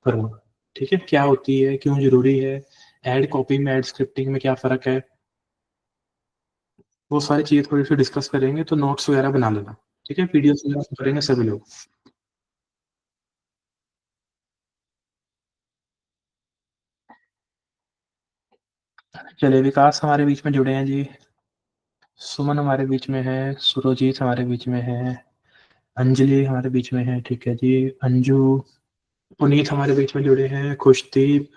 करूँगा। ठीक है? क्या होती है, क्यों ज़रूरी है, ऐड कॉपी में ऐड स्क्रिप्टिंग में क्या फ़र्क है, वो सारी चीज़ें थोड़ी-सी डिस्कस करेंगे, तो नोट्स वगैरह बना लेना। ठीक है? पीडीएफ वगैरह करेंगे सभी लोग। चलिए, विकास हमारे बीच में जुड़े हैं जी, सुमन हमारे बीच में है, सुरजीत हमारे बीच में है, अंजलि हमारे बीच में है, ठीक है जी, अंजू, पुनीत हमारे बीच में जुड़े हैं, खुशदीप,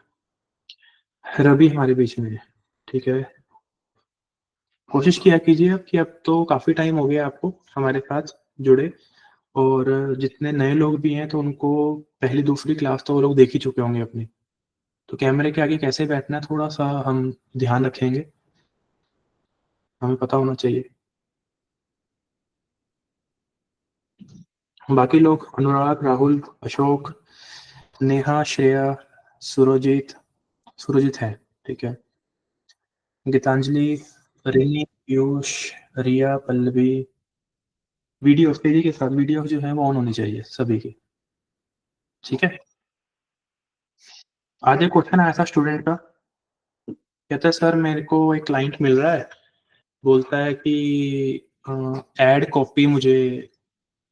रवि हमारे बीच में है, ठीक है। कोशिश किया कीजिए अब कि अब तो काफ़ी टाइम हो गया आपको हमारे साथ जुड़े, और जितने नए लोग भी हैं तो उनको पहली दूसरी क्लास तो वो लोग देख ही चुके होंगे अपनी। तो कैमरे के आगे कैसे बैठना है थोड़ा-सा हम ध्यान रखेंगे, हमें पता होना चाहिए। बाकी लोग अनुराग, राहुल, अशोक, नेहा, श्रेया, सुरजीत, सुरजीत है, ठीक है। गीतांजलि, रिनी, पीयूष, रिया, पल्लवी, वीडियोज़ तेज़ी के साथ वीडियोज़ जो हैं वो ऑन होनी चाहिए सभी की, ठीक है। आज एक क्वेश्चन आया था स्टूडेंट का, कहता है सर मेरे को एक क्लाइंट मिल रहा है, बोलता है कि ऐड कॉपी मुझे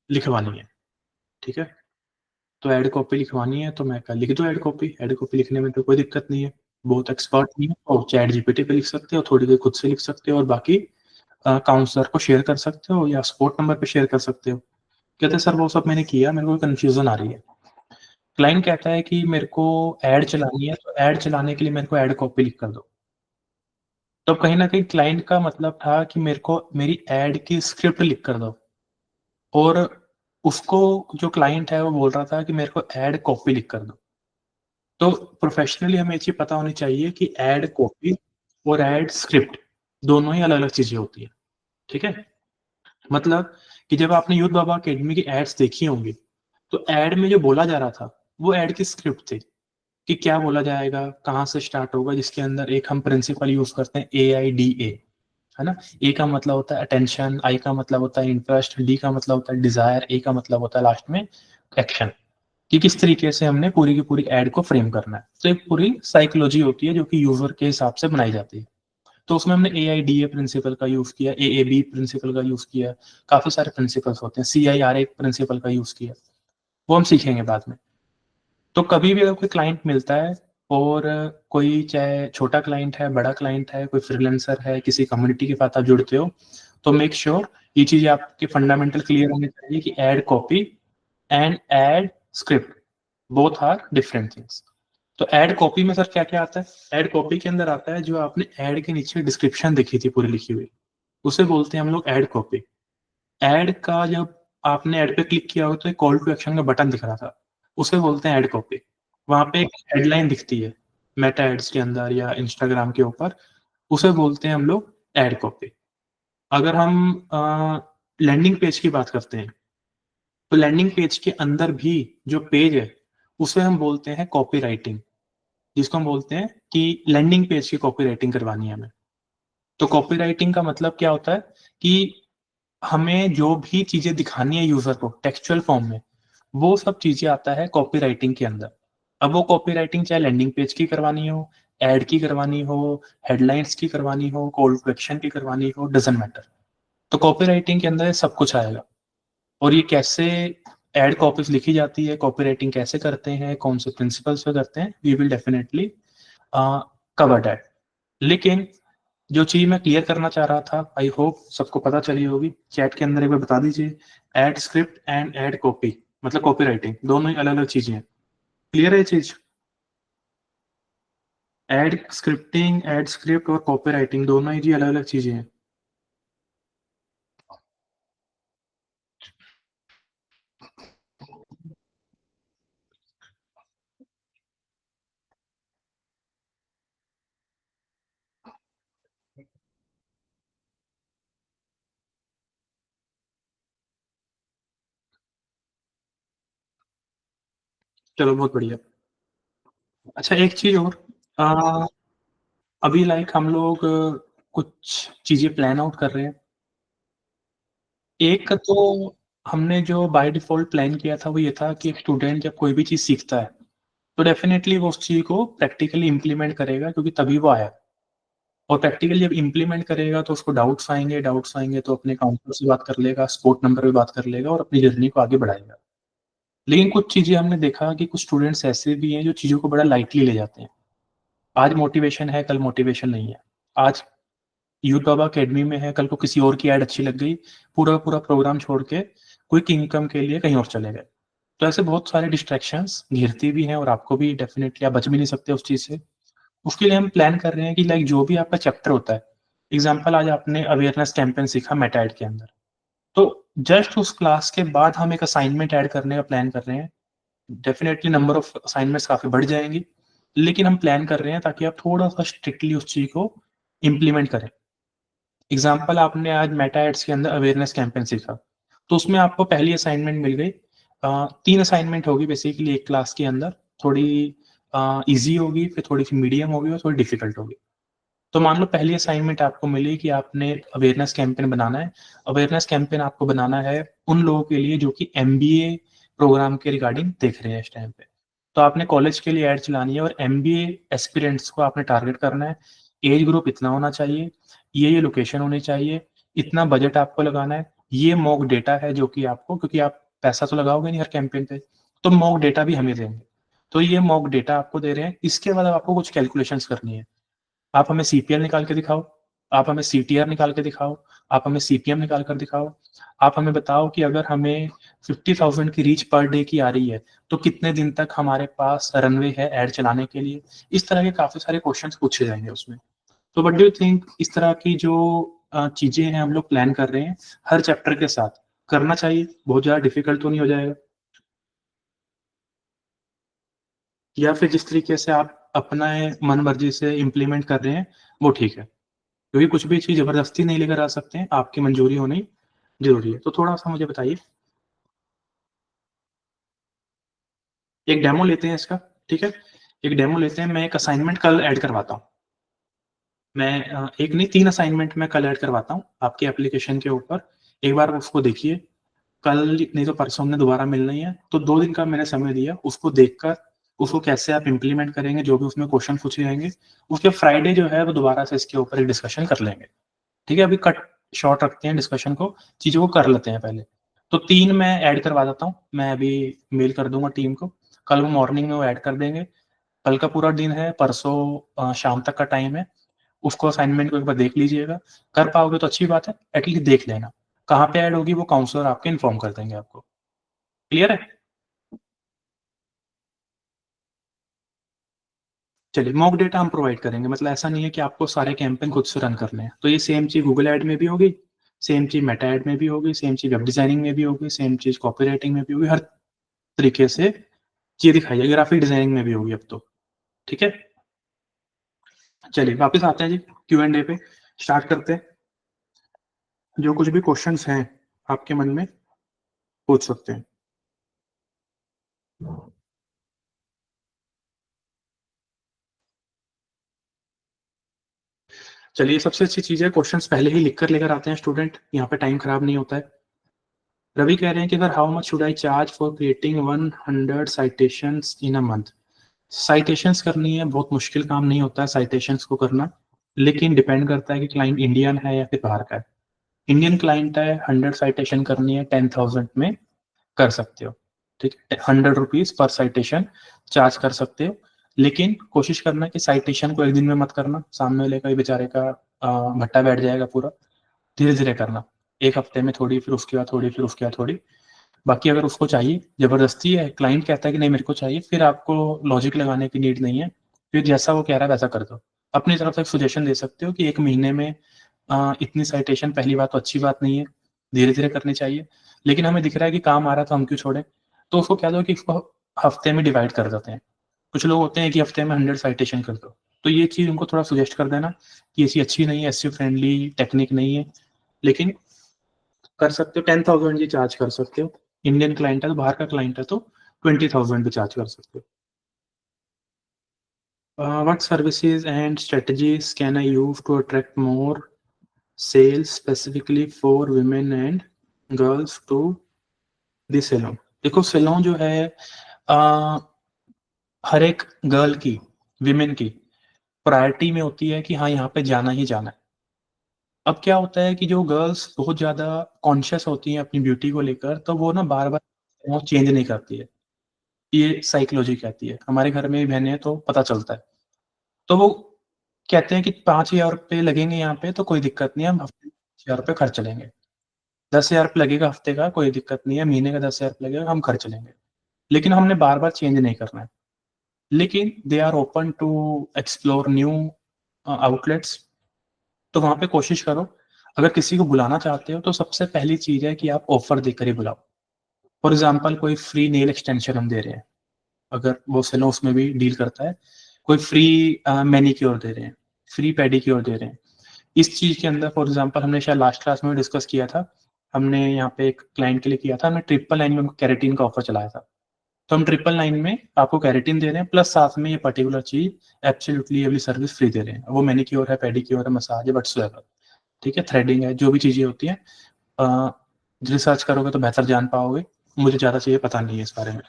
लिखवानी है, ठीक है। तो ऐड कॉपी लिखवानी है तो मैं कहा लिख दो ऐड कॉपी लिखने में तो कोई दिक्कत नहीं है। बहुत एक्सपर्ट नहीं है और चैट जीपीटी पे लिख सकते हो, थोड़ी देर खुद से लिख सकते हो और बाकी काउंसलर को शेयर कर सकते हो या सपोर्ट नंबर पे शेयर कर सकते हो। कहते हैं सर वो सब मैंने किया, मेरे को कन्फ्यूज़न आ रही है। क्लाइंट कहता है कि मेरे को ऐड चलानी है, तो ऐड चलाने के लिए मेरे को ऐड कॉपी लिख कर दो। तो कहीं न कहीं क्लाइंट का मतलब था कि मेरे को मेरी ऐड की स्क्रिप्ट लिख कर दो, और उसको जो क्लाइंट है वो बोल रहा था कि मेरे को ऐड कॉपी लिख कर दो। तो प्रोफ़ेशनली हमें ये चीज़ पता होनी चाहिए कि ऐड कॉपी और ऐड स्क्रिप्ट दोनों ही अलग-अलग चीज़ें होती हैं, ठीक है? मतलब कि जब आपने यूथ बाबा अकेडमी की एड्स देखी होंगी, तो ऐड में जो बोला जा रहा था, वो ऐड की स्क्रिप्ट थी कि क्या बोला जाएगा, कहाँ से स्टार्ट होगा, जिसके अंदर एक हम प्रिंसिपल यूज़ करते हैं AIDA, है ना? ए का मतलब होता है अटेंशन, आई का मतलब होता है इंटरेस्ट, डी का मतलब होता है डिज़ायर, ए का मतलब होता है लास्ट में एक्शन। कि किस तरीके से हमने पूरी की पूरी ऐड को फ्रेम करना है। तो एक पूरी साइकोलॉजी होती है जो कि यूज़र के हिसाब से बनाई जाती है। तो उसमें हमने AIDA प्रिंसिपल का यूज़ किया, AAB प्रिंसिपल का यूज़ किया, काफ़ी सारे प्रिंसिपल्स होते हैं, CIRA प्रिंसिपल का यूज़ किया, वो हम सीखेंगे बाद में। तो कभी भी अगर कोई क्लाइंट मिलता है और कोई चाहे छोटा क्लाइंट है, बड़ा क्लाइंट है, कोई फ्रीलांसर है, किसी कम्युनिटी के साथ आप जुड़ते हो, तो मेक श्योर ये चीज़ें आपके फंडामेंटल क्लियर होने चाहिए कि ad copy and ad script both are different things. तो ऐड कॉपी में सर क्या-क्या आता है? ऐड कॉपी के अंदर आता है जो आपने ऐड के नीचे डिस्क्रिप्शन देखी थी पूरी लिखी हुई, उसे बोलते हैं हम लोग ऐड कॉपी। ऐड का जब आपने ऐड पे क्लिक किया हो तो एक कॉल टू एक्शन का बटन दिख रहा था, उसे बोलते हैं ऐड कॉपी। वहाँ पे एक हेडलाइन दिखती है, मेटा एड्स के अंदर या इंस्टाग्राम के ऊपर, उसे बोलते हैं हम लोग ऐड कॉपी। अगर हम लैंडिंग पेज की बात करते हैं, तो लैंडिंग पेज के अंदर भी जो पेज है, उसे हम बोलते हैं कॉपीराइटिंग, जिसको हम बोलते हैं कि लैंडिंग पेज की कॉपीराइटिंग करवानी है हमें। तो कॉपीराइटिंग का मतलब क्या होता है कि हमें जो भी चीज़ें दिखानी है यूज़र को टेक्सचुअल फॉर्म में, वो सब चीज़ें आता है कॉपीराइटिंग के अंदर। अब वो कॉपीराइटिंग चाहे लैंडिंग पेज की करवानी हो, ऐड की करवानी हो, हेडलाइन्स की करवानी हो, कॉल टू एक्शन की करवानी हो, डज़न्ट मैटर। तो कॉपीराइटिंग के अंदर ये सब कुछ आएगा। और ये कैसे ऐड कॉपीज़ लिखी जाती है, कॉपीराइटिंग कैसे करते हैं, कौन से प्रिंसिपल्स पे करते हैं, we will definitely cover that. लेकिन जो चीज़ मैं क्लियर करना चाह रहा था, आई होप सबको पता चली होगी। चैट के अंदर एक बार बता दीजिए, add script and add copy मतलब कॉपीराइटिंग दोनों ही अलग-अलग चीज़ें हैं। क्लियर है ये चीज़? ऐड स्क्रिप्टिंग, ऐड स्क्रिप्ट और कॉपीराइटिंग दोनों ही जी अलग-अलग चीज़ें हैं। चलो बहुत बढ़िया। अच्छा एक चीज़ और, अ, अभी लाइक हम लोग कुछ चीज़ें प्लान आउट कर रहे हैं। एक तो हमने जो बाय डिफ़ॉल्ट प्लान किया था वो ये था कि एक स्टूडेंट जब कोई भी चीज़ सीखता है, तो डेफिनेटली वो उस चीज़ को प्रैक्टिकली इम्प्लीमेंट करेगा, क्योंकि तभी वो आया। और प्रैक्टिकली जब इम्प्लीमेंट करेगा तो उसको डाउट्स आएँगे तो अपने काउंसलर से बात कर लेगा, सपोर्ट नंबर पे बात कर लेगा और अपनी जर्नी को आगे बढ़ाएगा। लेकिन कुछ चीज़ें हमने देखा कि कुछ स्टूडेंट्स ऐसे भी हैं जो चीज़ों को बड़ा लाइटली ले जाते हैं। आज मोटिवेशन है, कल मोटिवेशन नहीं है। आज यूथ बाबा अकेडमी में है, कल को किसी और की ऐड अच्छी लग गई, पूरा पूरा प्रोग्राम छोड़ के क्विक इनकम के लिए कहीं और चले गए। तो ऐसे बहुत सारे डिस्ट्रैक्शंस घेरती भी हैं और आपको भी डेफ़िनेटली आप बच भी नहीं सकते उस चीज़ से। उसके लिए हम प्लान कर रहे हैं कि लाइक जो भी आपका चैप्टर होता है, एग्ज़ाम्पल आज आपने अवेयरनेस कैंपेन सीखा मेटा एड के अंदर, तो जस्ट उस क्लास के बाद हम एक असाइनमेंट ऐड करने का प्लान कर रहे हैं। डेफ़िनेटली नंबर ऑफ असाइनमेंट्स काफ़ी बढ़ जाएँगी, लेकिन हम प्लान कर रहे हैं ताकि आप थोड़ा-सा स्ट्रिक्टली उस चीज़ को इम्प्लीमेंट करें। एग्ज़ाम्पल आपने आज मेटा एड्स के अंदर अवेयरनेस कैंपेन सीखा, तो उसमें आपको पहली असाइनमेंट मिल गई। 3 असाइनमेंट होगी बेसिकली एक क्लास के अंदर, थोड़ी ईज़ी होगी, फिर थोड़ी-सी मीडियम होगी और थोड़ी डिफ़िकल्ट होगी। तो मान लो पहली असाइनमेंट आपको मिली कि आपने अवेयरनेस कैंपेन बनाना है। अवेयरनेस कैंपेन आपको बनाना है उन लोगों के लिए जो कि एमबीए प्रोग्राम के रिगार्डिंग देख रहे हैं इस टाइम पे। तो आपने कॉलेज के लिए ऐड चलानी है और एमबीए एस्पिरेंट्स को आपने टारगेट करना है। एज ग्रुप इतना होना चाहिए, ये लोकेशन होनी चाहिए, इतना बजट आपको लगाना है। ये मॉक डेटा है जो कि आपको, क्योंकि आप पैसा तो लगाओगे नहीं हर कैंपेन पे, तो मॉक डेटा भी हम ही देंगे। तो ये मॉक डेटा आपको दे रहे हैं, इसके बाद आपको कुछ कैलकुलेशंस करनी है। आप हमें सीपीएल निकाल के दिखाओ, आप हमें सीटीआर निकाल के दिखाओ, आप हमें सीपीएम निकाल कर दिखाओ। आप हमें बताओ कि अगर हमें 50,000 की रीच पर डे की आ रही है, तो कितने दिन तक हमारे पास रनवे है ऐड चलाने के लिए? इस तरह के काफ़ी सारे क्वेश्चन्स पूछे जाएँगे उसमें। तो व्हाट डू यू थिंक, इस तरह की जो चीज़ें हैं हम लोग प्लान कर रहे हैं, हर चैप्टर के साथ, करना चाहिए? बहुत ज़्यादा डिफ़िकल्ट तो नहीं हो जाएगा? या फिर जिस तरीके से आप अपना मन मर्ज़ी से इम्प्लीमेंट कर रहे हैं, वो ठीक है? क्योंकि कुछ भी चीज़ ज़बरदस्ती नहीं लेकर आ सकते हैं, आपकी मंज़ूरी होनी ज़रूरी है। तो थोड़ा-सा मुझे बताइए, एक डेमो लेते हैं इसका, ठीक है? एक डेमो लेते हैं, मैं एक असाइनमेंट कल ऐड करवाता हूँ। मैं एक नहीं 3 असाइनमेंट मैं कल ऐड करवाता हूँ, आपकी एप्लीकेशन के ऊपर। एक बार उसको देखिए, कल नहीं तो परसों हमने दोबारा मिलना ही है, तो 2 दिन का मैंने समय दिया, उसको देखकर, उसको कैसे आप इम्प्लीमेंट करेंगे, जो भी उसमें क्वेश्चन पूछे जाएँगे, उसके फ्राइडे जो है वो दोबारा से इसके ऊपर एक डिस्कशन कर लेंगे। ठीक है, अभी कट शॉर्ट रखते हैं डिस्कशन को, चीज़ों को कर लेते हैं पहले। तो 3 मैं ऐड करवा देता हूँ, मैं अभी मेल कर दूँगा टीम को, कल वो मॉर्निंग में वो ऐड कर देंगे। कल का पूरा दिन है, परसों शाम तक का टाइम है, उसको असाइनमेंट को एक बार देख लीजिएगा। कर पाओगे तो अच्छी बात है, एटलीस्ट देख लेना। कहाँ पे ऐड होगी वो काउंसलर आपको इन्फॉर्म कर देंगे आपको। क्लियर है? चलिए, मॉक डेटा हम प्रोवाइड करेंगे, मतलब ऐसा नहीं है कि आपको सारे कैंपेन खुद से रन करने हैं। तो ये सेम चीज़ गूगल ऐड में भी होगी, सेम चीज़ मेटा ऐड में भी होगी, सेम चीज़ वेब डिज़ाइनिंग में भी होगी, सेम चीज़ कॉपी राइटिंग में भी होगी, हर तरीके से ये दिखाई है, ग्राफिक डिज़ाइनिंग में भी होगी अब तो, ठीक है? चलिए वापस आते हैं जी क्यू एंड ए पे, स्टार्ट करते हैं। जो कुछ भी क्वेश्चंस हैं आपके मन में, पूछ सकते हैं। चलिए, सबसे अच्छी चीज़ है क्वेश्चंस पहले ही लिख कर लेकर आते हैं स्टूडेंट, यहाँ पे टाइम खराब नहीं होता है। रवि कह रहे हैं कि sir how much should I charge for creating 100 citations in a month? Citations करनी है, बहुत मुश्किल काम नहीं होता है साइटेशंस को करना, लेकिन डिपेंड करता है कि क्लाइंट इंडियन है या फिर बाहर का है। इंडियन क्लाइंट है, 100 साइटेशन करनी है 10,000 में कर सकते हो, ठीक है? 100 रुपीज़ पर साइटेशन चार्ज कर सकते हो, लेकिन कोशिश करना कि साइटेशन को एक दिन में मत करना, सामने वाले का भी बेचारे का भट्टा बैठ जाएगा पूरा। धीरे-धीरे करना, 1 हफ्ते में थोड़ी, फिर उसके बाद थोड़ी, फिर उसके बाद थोड़ी। बाकी अगर उसको चाहिए, ज़बरदस्ती है, क्लाइंट कहता है कि नहीं मेरे को चाहिए, फिर आपको लॉजिक लगाने की नीड नहीं है, फिर जैसा वो कह रहा है वैसा कर दो। अपनी तरफ से एक सजेशन दे सकते हो कि 1 महीने में इतनी साइटेशन, पहली बात तो अच्छी बात नहीं है, धीरे-धीरे करनी चाहिए। लेकिन हमें दिख रहा है कि काम आ रहा है तो हम क्यों छोड़ें? तो उसको कह दो कि इसको हफ्ते में डिवाइड कर देते हैं। कुछ लोग होते हैं कि हफ्ते में 100 साइटेशन कर दो। तो ये चीज़ उनको थोड़ा सजेस्ट कर देना कि ऐसी अच्छी नहीं है, एसईओ फ्रेंडली टेक्निक नहीं है, लेकिन कर सकते हो, 10,000 जी चार्ज कर सकते हो। इंडियन क्लाइंट है तो, बाहर का क्लाइंट है तो 20,000 भी चार्ज कर सकते हो। What services and strategies can I use to attract more sales specifically for women and girls to this salon? देखो, सैलून जो है, हर एक गर्ल की, विमेन की प्रायोरिटी में होती है कि हाँ, यहाँ पे जाना ही जाना है। अब क्या होता है कि जो गर्ल्स बहुत ज़्यादा कॉन्शियस होती हैं अपनी ब्यूटी को लेकर, तो वो ना बार-बार वो चेंज नहीं करती है। ये साइकोलॉजी कहती है। हमारे घर में भी बहनें हैं तो पता चलता है। तो वो कहते हैं कि 5,000 रुपए लगेंगे यहाँ पे तो कोई दिक्कत नहीं है, हम हफ्ते में 5,000 रुपए खर्च लेंगे। 10,000 रुपए लगेगा हफ्ते का, कोई दिक्कत नहीं है, महीने का 10,000 रुपए लगेगा, हम खर्च लेंगे। लेकिन हमने बार-बार चेंज नहीं करना है। लेकिन they are open to explore new outlets, तो वहाँ पे कोशिश करो। अगर किसी को बुलाना चाहते हो तो सबसे पहली चीज़ है कि आप ऑफ़र देकर ही बुलाओ। फॉर एग्ज़ाम्पल कोई फ्री नेल एक्सटेंशन हम दे रहे हैं, अगर वो सैलून उसमें भी डील करता है, कोई फ्री मैनीक्योर दे रहे हैं, फ्री पेडिक्योर दे रहे हैं। इस चीज़ के अंदर फॉर एग्ज़ाम्पल हमने शायद लास्ट क्लास में डिस्कस किया था, हमने यहाँ पे एक क्लाइंट के लिए किया था, हमने 999 में उनको केराटिन का ऑफ़र चलाया था। तो हम 999 में आपको केराटिन दे रहे हैं प्लस साथ में ये पर्टिकुलर चीज़ एब्सोल्यूटली ये वाली सर्विस फ्री दे रहे हैं। वो मैनीक्योर है, पेडिक्योर है, मसाज है, व्हाटसोएवर, ठीक है? थ्रेडिंग है, जो भी चीज़ें होती हैं अ, रिसर्च करोगे तो बेहतर जान पाओगे। मुझे ज़्यादा चीज़ें पता नहीं है इस बारे में।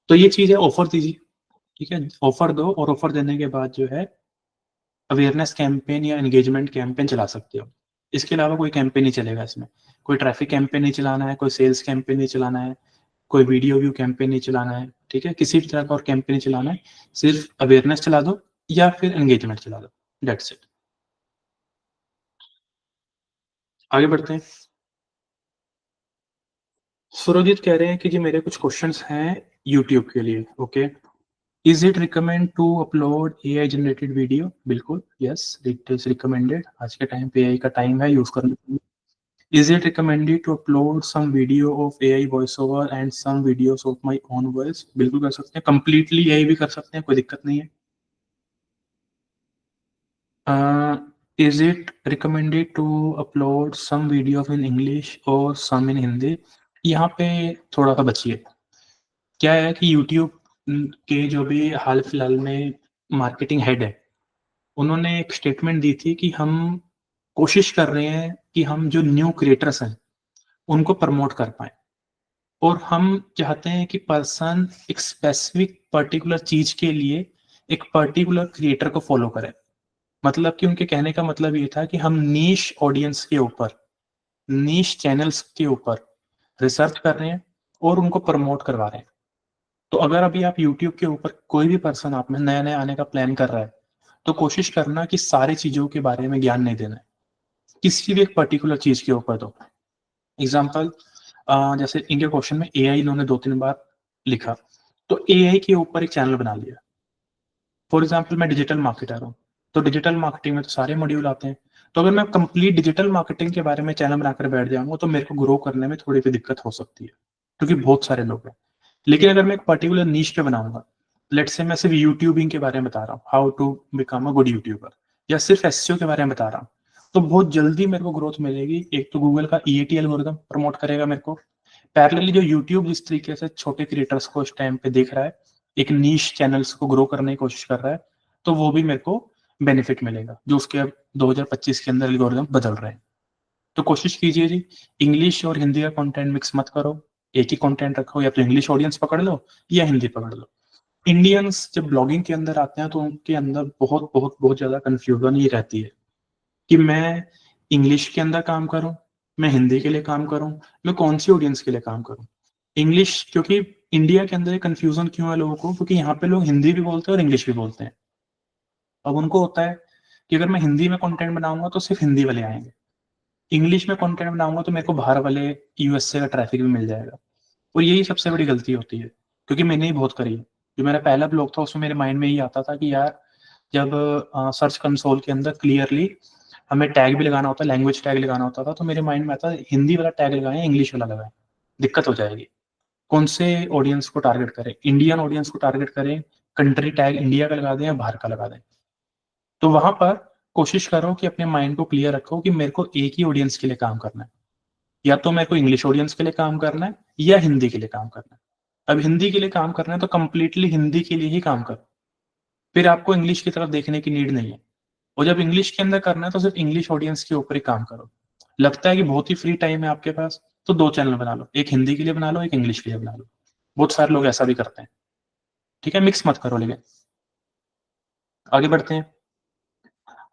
तो ये चीज़ है, ऑफ़र दीजिए, ठीक है? ऑफ़र दो और ऑफ़र देने के बाद जो है अवेयरनेस कैंपेन या एंगेजमेंट कैंपेन चला सकते हो। इसके अलावा कोई कैंपेन नहीं चलेगा इसमें। कोई ट्रैफिक कैंपेन नहीं चलाना है, कोई सेल्स कैंपेन नहीं चलाना है, कोई वीडियो व्यू कैंपेन नहीं चलाना है, ठीक है? किसी भी तरह का और कैंपेन नहीं चलाना है। सिर्फ़ अवेयरनेस चला दो या फिर एंगेजमेंट चला दो, दैट्स इट। आगे बढ़ते हैं। सुरजीत कह रहे हैं कि जी मेरे कुछ क्वेश्चंस हैं यूट्यूब के लिए, okay. Is it recommend to upload AI generated video? बिल्कुल, यस, इट इज़ रिकमेंडेड। आज के टाइम पे एआई का टाइम है, यूज़ करना चाहिए। Is it recommended to upload some video of AI voiceover and some videos of my own voice? बिल्कुल कर सकते हैं, completely AI भी कर सकते हैं, कोई दिक्कत नहीं है। Is it recommended to upload some video in English or some in Hindi? यहाँ पे थोड़ा सा बचिए। क्या है कि यूट्यूब के जो भी हाल फिलहाल में मार्केटिंग हेड है, उन्होंने एक स्टेटमेंट दी थी कि हम कोशिश कर रहे हैं कि हम जो न्यू क्रिएटर्स हैं, उनको प्रमोट कर पाएँ। और हम चाहते हैं कि पर्सन एक स्पेसिफिक पर्टिकुलर चीज़ के लिए एक पर्टिकुलर क्रिएटर को फ़ॉलो करे। मतलब कि उनके कहने का मतलब ये था कि हम नीश ऑडियंस के ऊपर, नीश चैनल्स के ऊपर रिसर्च कर रहे हैं और उनको प्रमोट करवा रहे हैं। तो अगर अभी आप यूट्यूब के ऊपर कोई भी पर्सन आप में नया-नया आने का प्लान कर रहा है, तो कोशिश करना कि सारी चीज़ों के बारे में ज्ञान नहीं देना है। किसी भी एक पर्टिकुलर चीज़ के ऊपर दो। एग्ज़ाम्पल जैसे इनके क्वेश्चन में एआई इन्होंने 2-3 बार लिखा, तो एआई के ऊपर एक चैनल बना लिया। फॉर एग्ज़ाम्पल मैं डिजिटल मार्केटर हूँ, तो डिजिटल मार्केटिंग में तो सारे मॉड्यूल आते हैं। तो अगर मैं कंप्लीट डिजिटल मार्केटिंग के बारे में चैनल बनाकर बैठ जाऊँगा, तो मेरे को ग्रो करने में थोड़ी-सी दिक्कत हो सकती है, क्योंकि बहुत सारे लोग हैं। लेकिन अगर मैं एक पर्टिकुलर नीश पे बनाऊँगा, लेट्स से मैं सिर्फ यूट्यूबिंग के बारे में बता रहा हूँ, how to become a good YouTuber, या सिर्फ एसईओ के बारे में बता रहा हूँ, तो बहुत जल्दी मेरे को ग्रोथ मिलेगी। एक तो गूगल का ईएटी एल्गोरिथम प्रमोट करेगा मेरे को। पैरेलली जो यूट्यूब जिस तरीके से छोटे क्रिएटर्स को इस टाइम पे देख रहा है, एक नीश चैनल्स को ग्रो करने की कोशिश कर रहा है, तो वो भी मेरे को बेनिफिट मिलेगा, जो उसके अब 2025 के अंदर एल्गोरिथम बदल रहे हैं। तो कोशिश कीजिए जी, इंग्लिश और हिंदी का कंटेंट मिक्स मत करो, एक ही कंटेंट रखो, या तो इंग्लिश ऑडियंस पकड़ लो या हिंदी पकड़ लो। इंडियंस जब ब्लॉगिंग के अंदर आते हैं तो उनके अंदर बहुत ज़्यादा कन्फ्यूज़न ये रहती है कि मैं इंग्लिश के अंदर काम करूँ, मैं हिंदी के लिए काम करूँ, मैं कौन-सी ऑडियंस के लिए काम करूँ? इंग्लिश, क्योंकि इंडिया के अंदर ये कन्फ्यूज़न क्यों है लोगों को? क्योंकि यहाँ पे लोग हिंदी भी बोलते हैं और इंग्लिश भी बोलते हैं। अब उनको होता है कि अगर मैं हिंदी में कंटेंट बनाऊँगा तो सिर्फ़ हिंदी वाले आएँगे। इंग्लिश में कंटेंट बनाऊँगा तो मेरे को बाहर वाले यूएसए का ट्रैफ़िक भी मिल जाएगा। और यही सबसे बड़ी गलती होती है, क्योंकि मैंने ही बहुत करी है। जो मेरा पहला ब्लॉग था उसमें मेरे माइंड में यही आता था कि यार जब सर्च कंसोल के अंदर क्लियरली हमें टैग भी लगाना होता है, लैंग्वेज टैग लगाना होता था, तो मेरे माइंड में आता है हिंदी वाला टैग लगाएँ, इंग्लिश वाला लगाएँ, दिक्कत हो जाएगी। कौन से ऑडियंस को टारगेट करें? इंडियन ऑडियंस को टारगेट करें, कंट्री टैग इंडिया का लगा दें या बाहर का लगा दें। तो वहाँ पर कोशिश करो कि अपने माइंड को क्लियर रखो कि मेरे को एक ही ऑडियंस के लिए काम करना है। या तो मेरे को इंग्लिश ऑडियंस के लिए काम करना है या हिंदी के लिए काम करना है। अब हिंदी के लिए काम करना है तो कंप्लीटली हिंदी के लिए ही काम करो। फिर आपको इंग्लिश की तरफ देखने की नीड नहीं है। और जब इंग्लिश के अंदर करना है तो सिर्फ इंग्लिश ऑडियंस के ऊपर ही काम करो। लगता है कि बहुत ही फ्री टाइम है आपके पास, तो 2 चैनल बना लो। एक हिंदी के लिए बना लो, एक इंग्लिश के लिए बना लो। बहुत सारे लोग ऐसा भी करते हैं। ठीक है, मिक्स मत करो। लेकिन आगे बढ़ते हैं।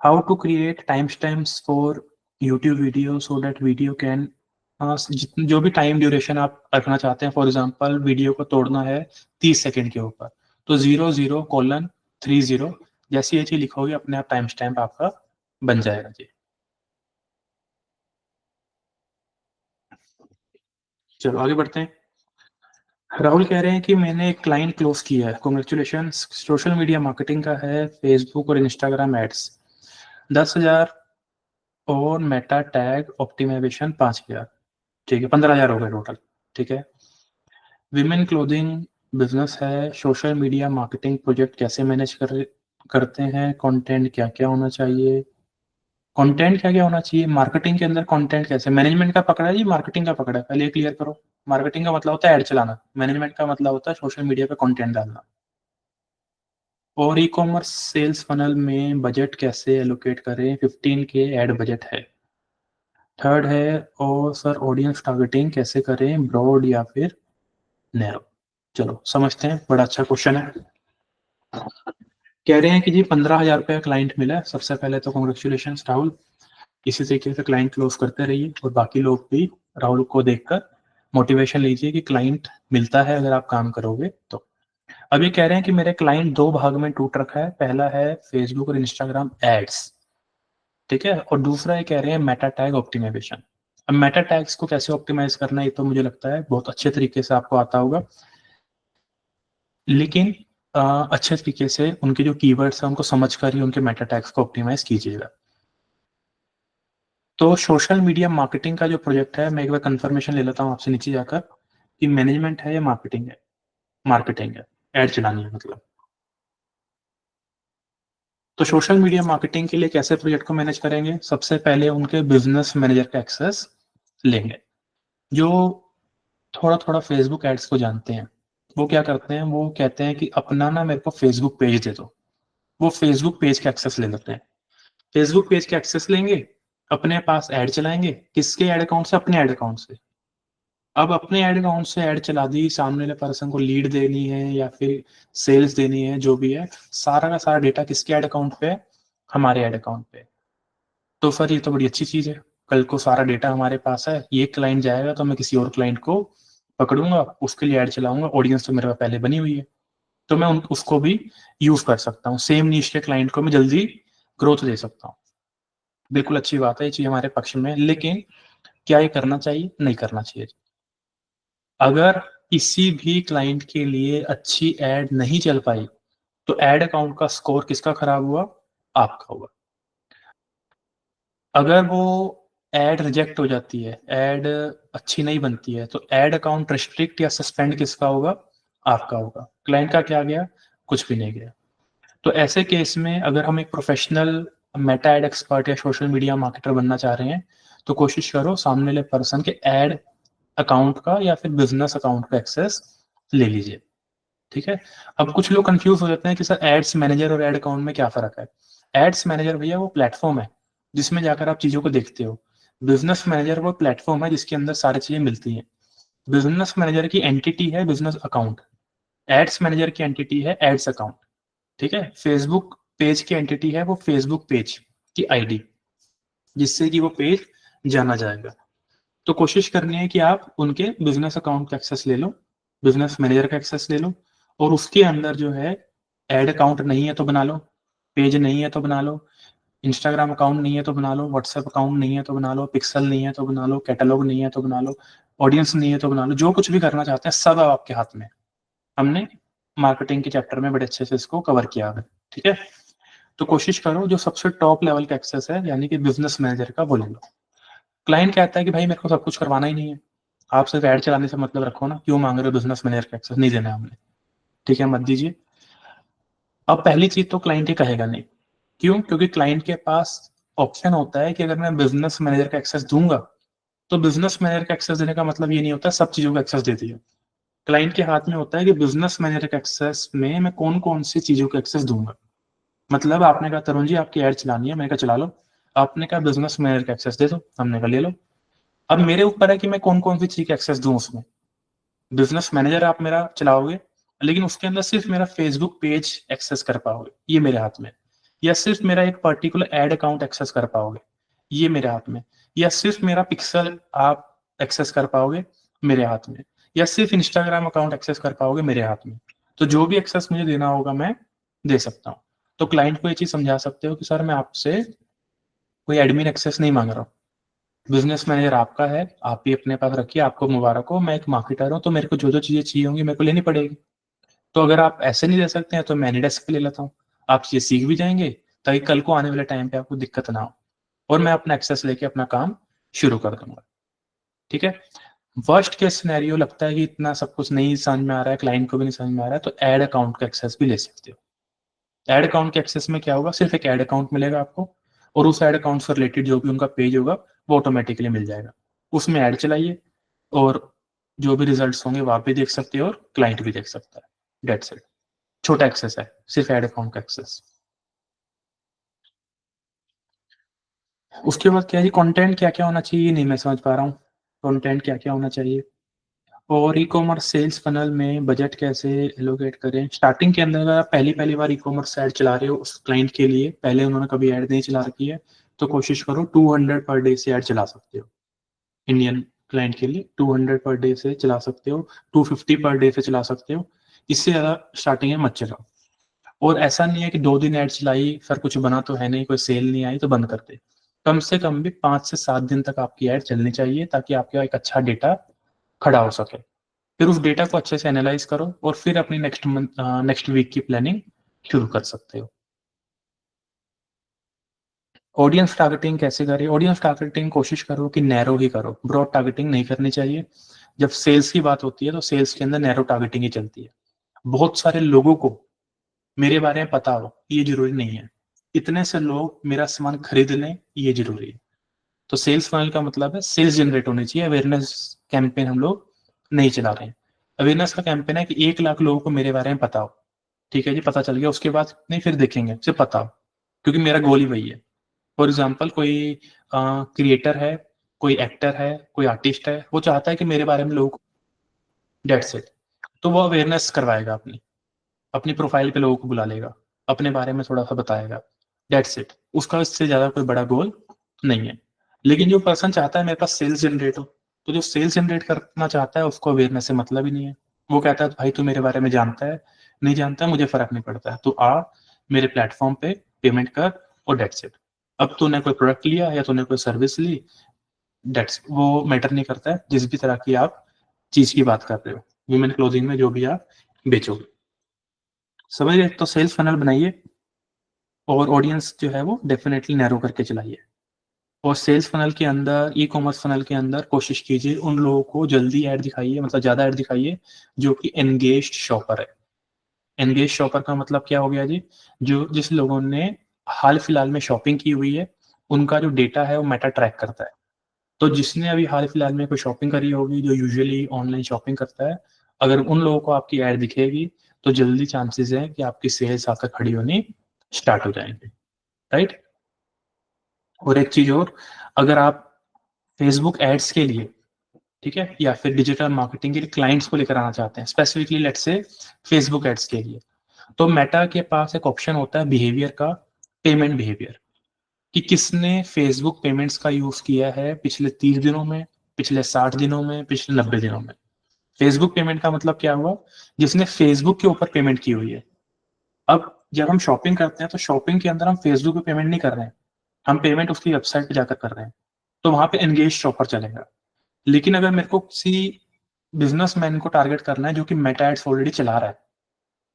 How to create time stamps for YouTube video so that video can, जो भी टाइम ड्यूरेशन आप रखना चाहते हैं, फॉर एग्जांपल वीडियो को तोड़ना है 30 सेकंड के ऊपर, तो 00:30 जैसे ये चीज लिखोगे अपने आप टाइम स्टैम्प आपका बन जाएगा जी। चलो आगे बढ़ते हैं। राहुल कह रहे हैं कि मैंने एक क्लाइंट क्लोज किया है, कॉन्ग्रेचुलेशन, सोशल मीडिया मार्केटिंग का है, फेसबुक और इंस्टाग्राम एड्स 10,000 और मेटा टैग ऑप्टिमाइजेशन 5,000। ठीक है, 15,000 हो गए टोटल। ठीक है, विमेन क्लोथिंग बिजनेस है, सोशल मीडिया मार्केटिंग प्रोजेक्ट कैसे मैनेज करते हैं, कंटेंट क्या क्या होना चाहिए, कंटेंट क्या क्या होना चाहिए, मार्केटिंग के अंदर कंटेंट कैसे, मैनेजमेंट का पकड़ा है जी, मार्केटिंग का पकड़ा है, पहले ये क्लियर करो। मार्केटिंग का मतलब होता है ऐड चलाना, मैनेजमेंट का मतलब होता है सोशल मीडिया पे कंटेंट डालना। और ई कॉमर्स सेल्स फनल में बजट कैसे एलोकेट करें, 15 के एड बजट है। थर्ड है, और सर ऑडियंस टारगेटिंग कैसे करें, ब्रॉड या फिर नैरो। चलो समझते हैं, बड़ा अच्छा क्वेश्चन है। कह रहे हैं कि जी 15,000 रुपया क्लाइंट मिला है। सबसे पहले तो कॉन्ग्रेचुलेशन राहुल, इसी तरीके से क्लाइंट क्लोज करते रहिए और बाकी लोग भी राहुल को देखकर मोटिवेशन लीजिए कि क्लाइंट मिलता है अगर आप काम करोगे तो। अब ये कह रहे हैं कि मेरे क्लाइंट दो भाग में टूट रखा है, पहला है फेसबुक और इंस्टाग्राम एड्स, ठीक है, और दूसरा ये कह रहे हैं मेटा टैग ऑप्टिमाइजेशन। अब मेटा टैग्स को कैसे ऑप्टिमाइज करना है ये तो मुझे लगता है बहुत अच्छे तरीके से आपको आता होगा, लेकिन अच्छे तरीके से उनके जो कीवर्ड्स हैं उनको समझ कर ही उनके मेटा टैग्स को ऑप्टिमाइज कीजिएगा। तो सोशल मीडिया मार्केटिंग का जो प्रोजेक्ट है, मैं एक बार कंफर्मेशन ले लेता हूँ आपसे नीचे जाकर कि मैनेजमेंट है या मार्केटिंग है। मार्केटिंग है, एड चलानी है मतलब। तो सोशल मीडिया मार्केटिंग के लिए कैसे प्रोजेक्ट को मैनेज करेंगे, सबसे पहले उनके बिजनेस मैनेजर का एक्सेस लेंगे, जो थोड़ा थोड़ा फेसबुक एड्स को जानते हैं। वो क्या करते हैं, वो कहते हैं कि अपना ना मेरे को फेसबुक पेज दे दो। वो फेसबुक पेज का एक्सेस ले लेते हैं, फेसबुक पेज के एक्सेस लेंगे, अपने पास ऐड चलाएंगे, किसके ऐड अकाउंट से, अपने ऐड अकाउंट से। अब अपने ऐड अकाउंट से ऐड चला दी, सामने वाले पर्सन को लीड देनी है या फिर सेल्स देनी है, जो भी है, सारा का सारा डेटा किसके ऐड अकाउंट पे है, हमारे ऐड अकाउंट पे। तो सर ये तो बड़ी अच्छी चीज है, कल को सारा डेटा हमारे पास है, ये क्लाइंट जाएगा तो मैं किसी और क्लाइंट को पकड़ूंगा, उसके लिए ऐड चलाऊंगा, ऑडियंस तो मेरे पास पहले बनी हुई है, तो मैं उसको भी यूज कर सकता हूँ, सेम नीश के क्लाइंट को मैं जल्दी ग्रोथ दे सकता हूँ। बिल्कुल अच्छी बात है, ये चीज हमारे पक्ष में, लेकिन क्या ये करना चाहिए, नहीं करना चाहिए। अगर किसी भी क्लाइंट के लिए अच्छी एड नहीं चल पाई तो एड अकाउंट का स्कोर किसका खराब हुआ, आपका हुआ। अगर वो एड रिजेक्ट हो जाती है, एड अच्छी नहीं बनती है, तो एड अकाउंट रिस्ट्रिक्ट या सस्पेंड किसका होगा, आपका होगा। क्लाइंट का क्या गया, कुछ भी नहीं गया। तो ऐसे केस में अगर हम एक प्रोफेशनल मेटा एड एक्सपर्ट या सोशल मीडिया मार्केटर बनना चाह रहे हैं, तो कोशिश करो सामने वाले पर्सन के एड अकाउंट का या फिर बिजनेस अकाउंट का एक्सेस ले लीजिए। ठीक है, अब कुछ लोग कंफ्यूज हो जाते हैं कि सर एड्स मैनेजर और एड अकाउंट में क्या फर्क है। एड्स मैनेजर भैया वो प्लेटफॉर्म है जिसमें जाकर आप चीजों को देखते हो, बिजनेस मैनेजर वो प्लेटफॉर्म है जिसके अंदर सारी चीजें मिलती हैं। बिजनेस मैनेजर की एंटिटी है बिजनेस अकाउंट, एड्स मैनेजर की एंटिटी है एड्स अकाउंट। ठीक है, फेसबुक पेज की एंटिटी है वो फेसबुक पेज की आईडी, जिससे कि वो पेज जाना जाएगा। तो कोशिश करनी है कि आप उनके बिजनेस अकाउंट का एक्सेस ले लो, बिजनेस मैनेजर का एक्सेस ले लो, और उसके अंदर जो है एड अकाउंट नहीं है तो बना लो, पेज नहीं है तो बना लो, इंस्टाग्राम अकाउंट नहीं है तो बना लो, व्हाट्सएप अकाउंट नहीं है तो बना लो, पिक्सल नहीं है तो बना लो, कैटलॉग नहीं है तो बना लो, ऑडियंस नहीं है तो बना लो, जो कुछ भी करना चाहते हैं सब अब आपके हाथ में। हमने मार्केटिंग के चैप्टर में बड़े अच्छे से इसको कवर किया है। ठीक है, तो कोशिश करो जो सबसे टॉप लेवल का एक्सेस है यानी कि बिजनेस मैनेजर का वो ले लो। क्लाइंट कहता है कि भाई मेरे को सब कुछ करवाना ही नहीं है, आप सिर्फ ऐड चलाने से मतलब रखो ना, क्यों मांग रहे हो बिजनेस मैनेजर का एक्सेस, नहीं देना है हमने। ठीक है, मत दीजिए। अब पहली चीज तो क्लाइंट ये कहेगा नहीं, क्यों, क्योंकि क्लाइंट के पास ऑप्शन होता है कि अगर मैं बिजनेस मैनेजर का एक्सेस दूंगा, तो बिजनेस मैनेजर का एक्सेस देने का मतलब ये नहीं होता सब चीजों का एक्सेस दे दिया। क्लाइंट के हाथ में होता है कि बिजनेस मैनेजर का एक्सेस में मैं कौन कौन सी चीजों का एक्सेस दूंगा। मतलब आपने कहा तरुण जी आपकी ऐड चलानी है, मैंने कहा चला लो। आपने कहा बिजनेस मैनेजर का एक्सेस दे दो, हमने कहा ले लो। अब मेरे ऊपर है कि मैं कौन कौन सी चीज का एक्सेस दूं उसमें। बिजनेस मैनेजर आप मेरा चलाओगे लेकिन उसके अंदर सिर्फ मेरा फेसबुक पेज एक्सेस कर पाओगे, ये मेरे हाथ में, या सिर्फ मेरा एक पर्टिकुलर एड अकाउंट एक्सेस कर पाओगे, ये मेरे हाथ में, या सिर्फ मेरा पिक्सल आप एक्सेस कर पाओगे, मेरे हाथ में, या सिर्फ इंस्टाग्राम अकाउंट एक्सेस कर पाओगे, मेरे हाथ में। तो जो भी एक्सेस मुझे देना होगा मैं दे सकता हूँ। तो क्लाइंट को ये चीज समझा सकते हो कि सर मैं आपसे कोई एडमिन एक्सेस नहीं मांग रहा हूँ, बिजनेस मैनेजर आपका है, आप भी अपने पास रखिए, आपको मुबारक हो, मैं एक मार्केटर हूँ, तो मेरे को जो जो चीजें चाहिए होंगी मेरे को लेनी पड़ेगी। तो अगर आप ऐसे नहीं दे सकते हैं तो मैं एनीडेस्क पे ले लेता हूँ, आप ये सीख भी जाएंगे ताकि कल को आने वाले टाइम पे आपको दिक्कत ना हो, और मैं अपना एक्सेस लेके अपना काम शुरू कर दूंगा। ठीक है। वर्स्ट केस सिनेरियो लगता है कि इतना सब कुछ नहीं समझ में आ रहा है, क्लाइंट को भी नहीं समझ में आ रहा है, तो एड अकाउंट का एक्सेस भी ले सकते हो। एड अकाउंट के एक्सेस में क्या होगा, सिर्फ एक एड अकाउंट मिलेगा आपको, और उस एड अकाउंट से रिलेटेड जो भी उनका पेज होगा वो ऑटोमेटिकली मिल जाएगा, उसमें ऐड चलाइए और जो भी रिजल्ट्स होंगे वो आप भी देख सकते हो और क्लाइंट भी देख सकता है। That's it. छोटा एक्सेस है, सिर्फ एड अकाउंट का एक्सेस। उसके बाद क्या है, कंटेंट क्या क्या होना चाहिए नहीं मैं समझ पा रहा हूँ, कंटेंट क्या क्या होना चाहिए, और ई कॉमर्स सेल्स फनल में बजट कैसे एलोकेट करें। स्टार्टिंग के अंदर अगर आप पहली पहली बार ई कॉमर्स ऐड चला रहे हो उस क्लाइंट के लिए, पहले उन्होंने कभी ऐड नहीं चला रखी है, तो कोशिश करो 200 पर डे से ऐड चला सकते हो। इंडियन क्लाइंट के लिए 200 पर डे से चला सकते हो, 250 पर डे से चला सकते हो, इससे ज़्यादा स्टार्टिंग में मत चलाओ। और ऐसा नहीं है कि 2 दिन ऐड चलाई फिर कुछ बना तो है नहीं, कोई सेल नहीं आई तो बंद कर दे। कम से कम भी 5 से 7 दिन तक आपकी ऐड चलनी चाहिए ताकि आपका एक अच्छा डेटा खड़ा हो सके। फिर उस डेटा को अच्छे से एनालाइज करो और फिर अपनी नेक्स्ट वीक की प्लानिंग शुरू कर सकते हो। ऑडियंस टारगेटिंग कैसे करें, ऑडियंस टारगेटिंग कोशिश करो कि नैरो ही करो, ब्रॉड टारगेटिंग नहीं करनी चाहिए। जब सेल्स की बात होती है तो सेल्स के अंदर नैरो टारगेटिंग ही चलती है। बहुत सारे लोगों को मेरे बारे में पता हो ये जरूरी नहीं है, इतने से लोग मेरा सामान खरीद लें ये जरूरी है। तो सेल्स फनल का मतलब है सेल्स जनरेट होनी चाहिए, अवेयरनेस कैंपेन हम लोग नहीं चला रहे हैं। अवेयरनेस का कैंपेन है कि 1 लाख लोगों को मेरे बारे में पता हो। ठीक है जी, पता चल गया, उसके बाद नहीं फिर देखेंगे, सिर्फ पता हो, क्योंकि मेरा गोल ही वही है। फॉर एग्जाम्पल कोई क्रिएटर है, कोई एक्टर है, कोई आर्टिस्ट है, वो चाहता है कि मेरे बारे में लोगों को, डेट्स इट। तो वो अवेयरनेस करवाएगा, अपनी अपनी प्रोफाइल पे लोगों को बुला लेगा, अपने बारे में थोड़ा सा बताएगा, डेट्स इट। उसका इससे ज्यादा कोई बड़ा गोल नहीं है। लेकिन जो पर्सन चाहता है मेरे पास सेल्स जनरेट हो, तो जो सेल्स जनरेट करना चाहता है उसको अवेयरनेस से मतलब ही नहीं है। वो कहता है भाई तू मेरे बारे में जानता है, नहीं जानता मुझे फर्क नहीं पड़ता है, तू आ मेरे प्लेटफॉर्म पे पेमेंट कर और डेट्स इट। अब तूने कोई प्रोडक्ट लिया या तूने कोई सर्विस ली, डेट्स वो मैटर नहीं करता है जिस भी तरह की आप चीज की बात कर रहे हो, वुमेन क्लोथिंग में जो भी आप बेचोगे। समझ रहे, तो सेल्स फनल बनाइए और ऑडियंस जो है वो डेफिनेटली नैरो करके चलाइए। और सेल्स फनल के अंदर, ई कॉमर्स फनल के अंदर कोशिश कीजिए उन लोगों को जल्दी ऐड दिखाइए, मतलब ज्यादा ऐड दिखाइए जो कि एंगेज्ड शॉपर है। एंगेज शॉपर का मतलब क्या हो गया जी, जो जिस लोगों ने हाल फिलहाल में शॉपिंग की हुई है उनका जो डेटा है वो मेटा ट्रैक करता है। तो जिसने अभी हाल फिलहाल में कोई शॉपिंग करी होगी, जो यूजुअली ऑनलाइन शॉपिंग करता है, अगर उन लोगों को आपकी ऐड दिखेगी तो जल्दी चांसेस है कि आपकी सेल्स आकर खड़ी होनी स्टार्ट हो जाएंगे। राइट। और एक चीज और, अगर आप फेसबुक एड्स के लिए, ठीक है, या फिर डिजिटल मार्केटिंग के लिए क्लाइंट्स को लेकर आना चाहते हैं specifically let's say Facebook ads के लिए, तो मेटा के पास एक ऑप्शन होता है बिहेवियर का, पेमेंट बिहेवियर, कि किसने फेसबुक पेमेंट्स का यूज किया है पिछले 30 दिनों में, पिछले 60 दिनों में, पिछले 90 दिनों में। फेसबुक पेमेंट का मतलब क्या हुआ, जिसने फेसबुक के ऊपर पेमेंट की हुई है। अब जब हम शॉपिंग करते हैं तो शॉपिंग के अंदर हम फेसबुक पे पेमेंट नहीं कर रहे हैं, हम पेमेंट उसकी वेबसाइट पे जाकर कर रहे हैं, तो वहां पे एंगेज शॉपर चलेगा। लेकिन अगर मेरे को किसी बिजनेसमैन को टारगेट करना है जो कि मेटा एड्स ऑलरेडी चला रहा है,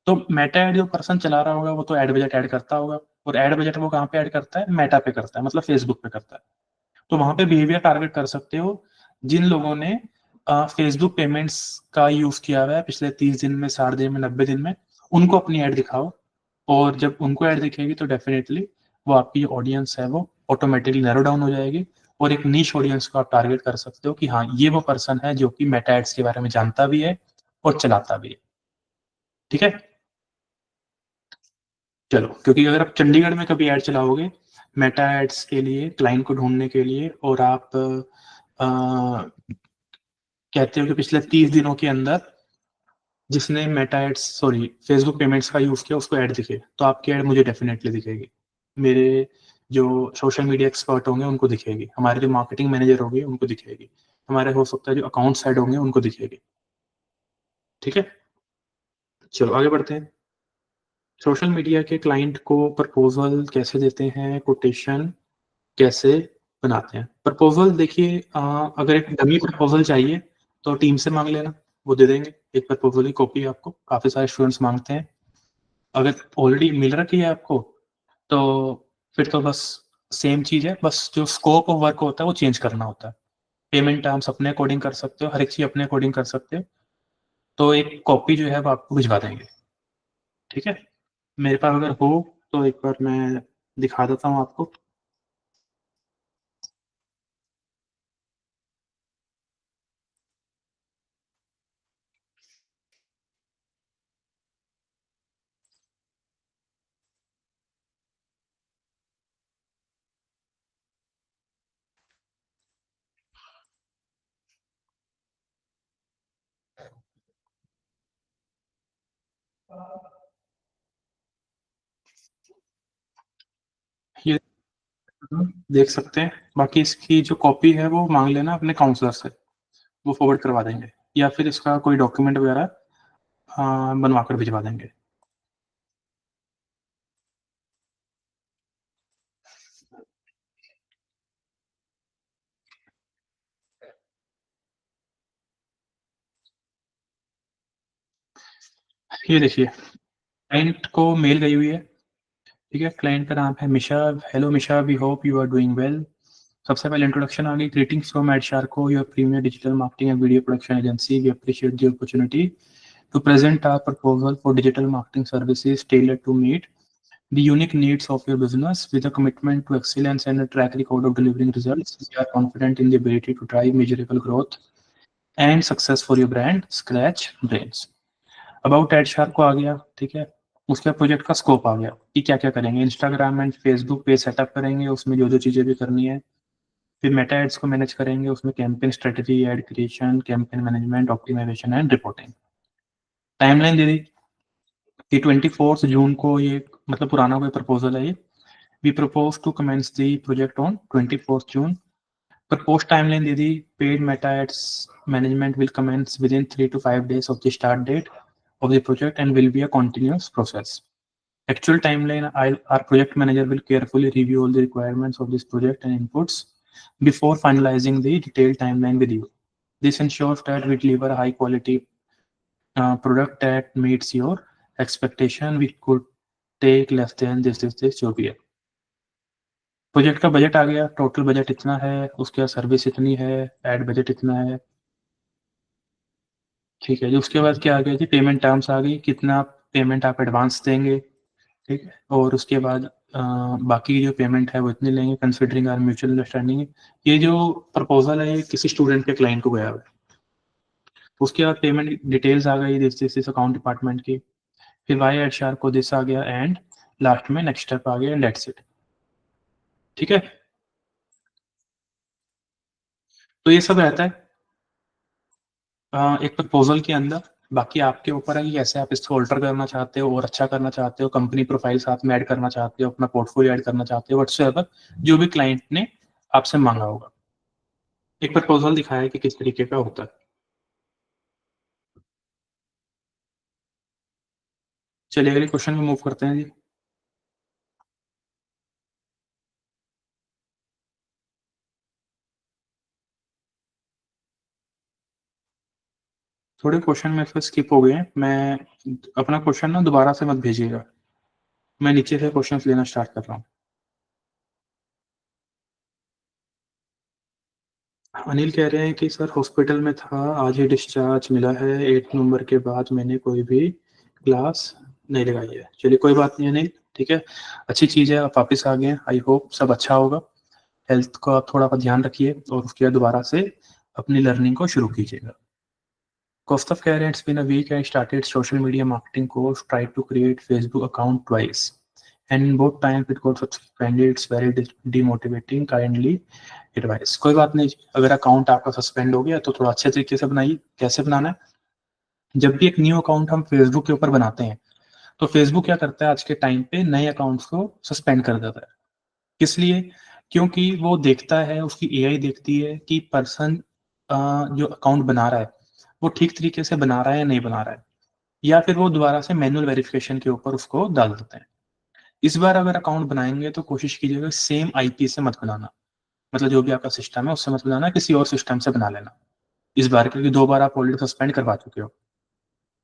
तो मेटा एड जो पर्सन चला रहा होगा वो तो एड बजट ऐड करता होगा, और एड बजट वो कहाँ पे ऐड करता है, मेटा पे करता है, मतलब फेसबुक पे करता है। तो वहां पे बिहेवियर टारगेट कर सकते हो जिन लोगों ने फेसबुक पेमेंट्स का यूज किया हुआ है पिछले 30 दिन में, 60 दिन में, 90 दिन में, उनको अपनी ऐड दिखाओ। और जब उनको ऐड दिखेगी तो डेफिनेटली वो आपकी ऑडियंस है वो ऑटोमेटिकली नैरो डाउन हो जाएगी, और एक नीश ऑडियंस को आप टारगेट कर सकते हो कि हाँ ये वो पर्सन है जो कि मेटा एड्स के बारे में जानता भी है और चलाता भी है। ठीक है। चलो, क्योंकि अगर आप चंडीगढ़ में कभी ऐड चलाओगे मेटा एड्स के लिए क्लाइंट को ढूंढने के लिए, और आप कहते हो कि पिछले 30 दिनों के अंदर जिसने Meta ads sorry Facebook payments का यूज़ किया उसको ऐड दिखे, तो आपकी ऐड मुझे डेफ़िनेटली दिखेगी। मेरे जो सोशल मीडिया एक्सपर्ट होंगे उनको दिखेगी, हमारे जो मार्केटिंग मैनेजर होंगे उनको दिखेगी, हमारे हो सकता है जो अकाउंट्स हेड होंगे उनको दिखेगी। ठीक है? चलो आगे बढ़ते हैं। सोशल मीडिया के क्लाइंट को प्रपोज़ल कैसे देते हैं, कोटेशन कैसे बनाते हैं? प्रपोज़ल देखिए अगर एक डमी प्रपोज़ल चाहिए तो टीम से माँग लेना, वो दे देंगे। एक प्रपोज़ल की कॉपी आपको, काफ़ी सारे स्टूडेंट्स माँगते हैं। अगर ऑलरेडी मिल रखी है आपको, तो फिर तो बस सेम चीज़ है, बस जो स्कोप ऑफ वर्क होता है वो चेंज करना होता है। पेमेंट टर्म्स अपने अकॉर्डिंग कर सकते हो, हर एक चीज़ अपने अकॉर्डिंग कर सकते हो। तो एक कॉपी जो है वो आपको भिजवा देंगे, ठीक है? मेरे पास अगर हो तो एक बार मैं दिखा देता हूँ आपको। ये देख सकते हैं, बाकी इसकी जो कॉपी है वो माँग लेना अपने काउंसलर से, वो फॉरवर्ड करवा देंगे या फिर इसका कोई डॉक्यूमेंट वगैरह बनवा कर भिजवा देंगे। ये देखिए, क्लाइंट को मेल गई हुई है, ठीक है? क्लाइंट का नाम है Misha. Hello Misha, we hope you are doing well. सबसे पहले इंट्रोडक्शन आ गई। Greetings from Adsharco, your premier digital marketing and video production agency. We appreciate the opportunity to present our proposal for digital marketing services tailored to meet the unique needs of your business. With a commitment to excellence and a track record of delivering results, we are confident in the ability to drive measurable growth and success for your brand. Scratch brains. About ad sharp को आ गया, ठीक है? उसके project का scope आ गया कि क्या-क्या करेंगे। Instagram and Facebook page setup करेंगे, उसमें जो-जो चीज़ें भी करनी है। फिर मेटा एड्स को मैनेज करेंगे, उसमें campaign strategy, ad creation, campaign management, optimisation and reporting. Timeline दे दी कि 24th जून को ये मतलब पुराना कोई प्रपोज़ल है ये। We propose to commence the project on 24th June. Proposed timeline दे दी। Paid Meta ads management will commence within 3 to 5 days of the start date of the project and will be a continuous process. Actual timeline, our project manager will carefully review all the requirements of this project and inputs before finalizing the detailed timeline with you. This ensures that we deliver a high quality product that meets your expectation. We could take less than this जो भी है। Project का budget आ गया, total budget इतना है, उसके बाद service इतनी है, एड बजट इतना है, ठीक है जी। उसके बाद क्या आ गया जी, पेमेंट टर्म्स आ गई, कितना पेमेंट आप एडवांस देंगे, ठीक है? और उसके बाद बाकी की जो पेमेंट है वो इतनी लेंगे कंसिडरिंग आवर म्यूचुअल अंडरस्टैंडिंग। ये जो प्रपोज़ल है ये किसी स्टूडेंट के क्लाइंट को गया हुआ है। उसके बाद पेमेंट डिटेल्स आ गई दिस अकाउंट डिपार्टमेंट की। फिर वाई एचआर को दिस आ गया एंड लास्ट में नेक्स्ट स्टेप आ गया एंड दैट्स इट, ठीक है? तो ये सब रहता है एक प्रपोज़ल के अंदर। बाकी आपके ऊपर है कि कैसे आप इसको अल्टर करना चाहते हो और अच्छा करना चाहते हो, कंपनी प्रोफाइल साथ में ऐड करना चाहते हो, अपना पोर्टफोलियो ऐड करना चाहते हो, व्हाटसोएवर जो भी क्लाइंट ने आपसे माँगा होगा। एक प्रपोज़ल दिखाया है कि किस तरीके का होता है। चलिए अगले क्वेश्चन में मूव करते हैं जी। थोड़े क्वेश्चन मेरे से स्किप हो गए हैं। मैं अपना क्वेश्चन ना दोबारा से मत भेजिएगा। मैं नीचे से क्वेश्चंस लेना स्टार्ट कर रहा हूँ। अनिल कह रहे हैं कि सर हॉस्पिटल में था, आज ही डिस्चार्ज मिला है, 8 नवंबर के बाद मैंने कोई भी क्लास नहीं लगाई है। चलिए कोई बात नहीं अनिल, ठीक है? अच्छी चीज़ है आप वापस आ गए हैं, आई होप सब अच्छा होगा। हेल्थ को आप थोड़ा ध्यान रखिए और उसके बाद दोबारा से अपनी लर्निंग को शुरू कीजिएगा। Kostov कह रहे हैं, "It's been a week. I started social media marketing course, tried to create Facebook account twice, and in both times it got suspended. It's very demotivating. Kindly advice." कोई बात नहीं, अगर अकाउंट आपका सस्पेंड हो गया तो थोड़ा अच्छे तरीके से बनाइए। कैसे बनाना है? जब भी एक न्यू अकाउंट हम फेसबुक के ऊपर बनाते हैं, तो फेसबुक क्या करता है आज के टाइम पे नए अकाउंट्स को सस्पेंड कर देता है। किस लिए? क्योंकि वो देखता है, उसकी एआई देखती है कि पर्सन जो अकाउंट बना रहा है, वो ठीक तरीके से बना रहा है या नहीं बना रहा है, या फिर वो दोबारा से मैनुअल वेरिफिकेशन के ऊपर उसको डाल देते हैं। इस बार अगर अकाउंट बनाएँगे तो कोशिश कीजिएगा सेम आईपी से मत बनाना। मतलब जो भी आपका सिस्टम है उससे मत बनाना, किसी और सिस्टम से बना लेना। इस बार क्योंकि 2 बार आप ऑलरेडी सस्पेंड करवा चुके हो।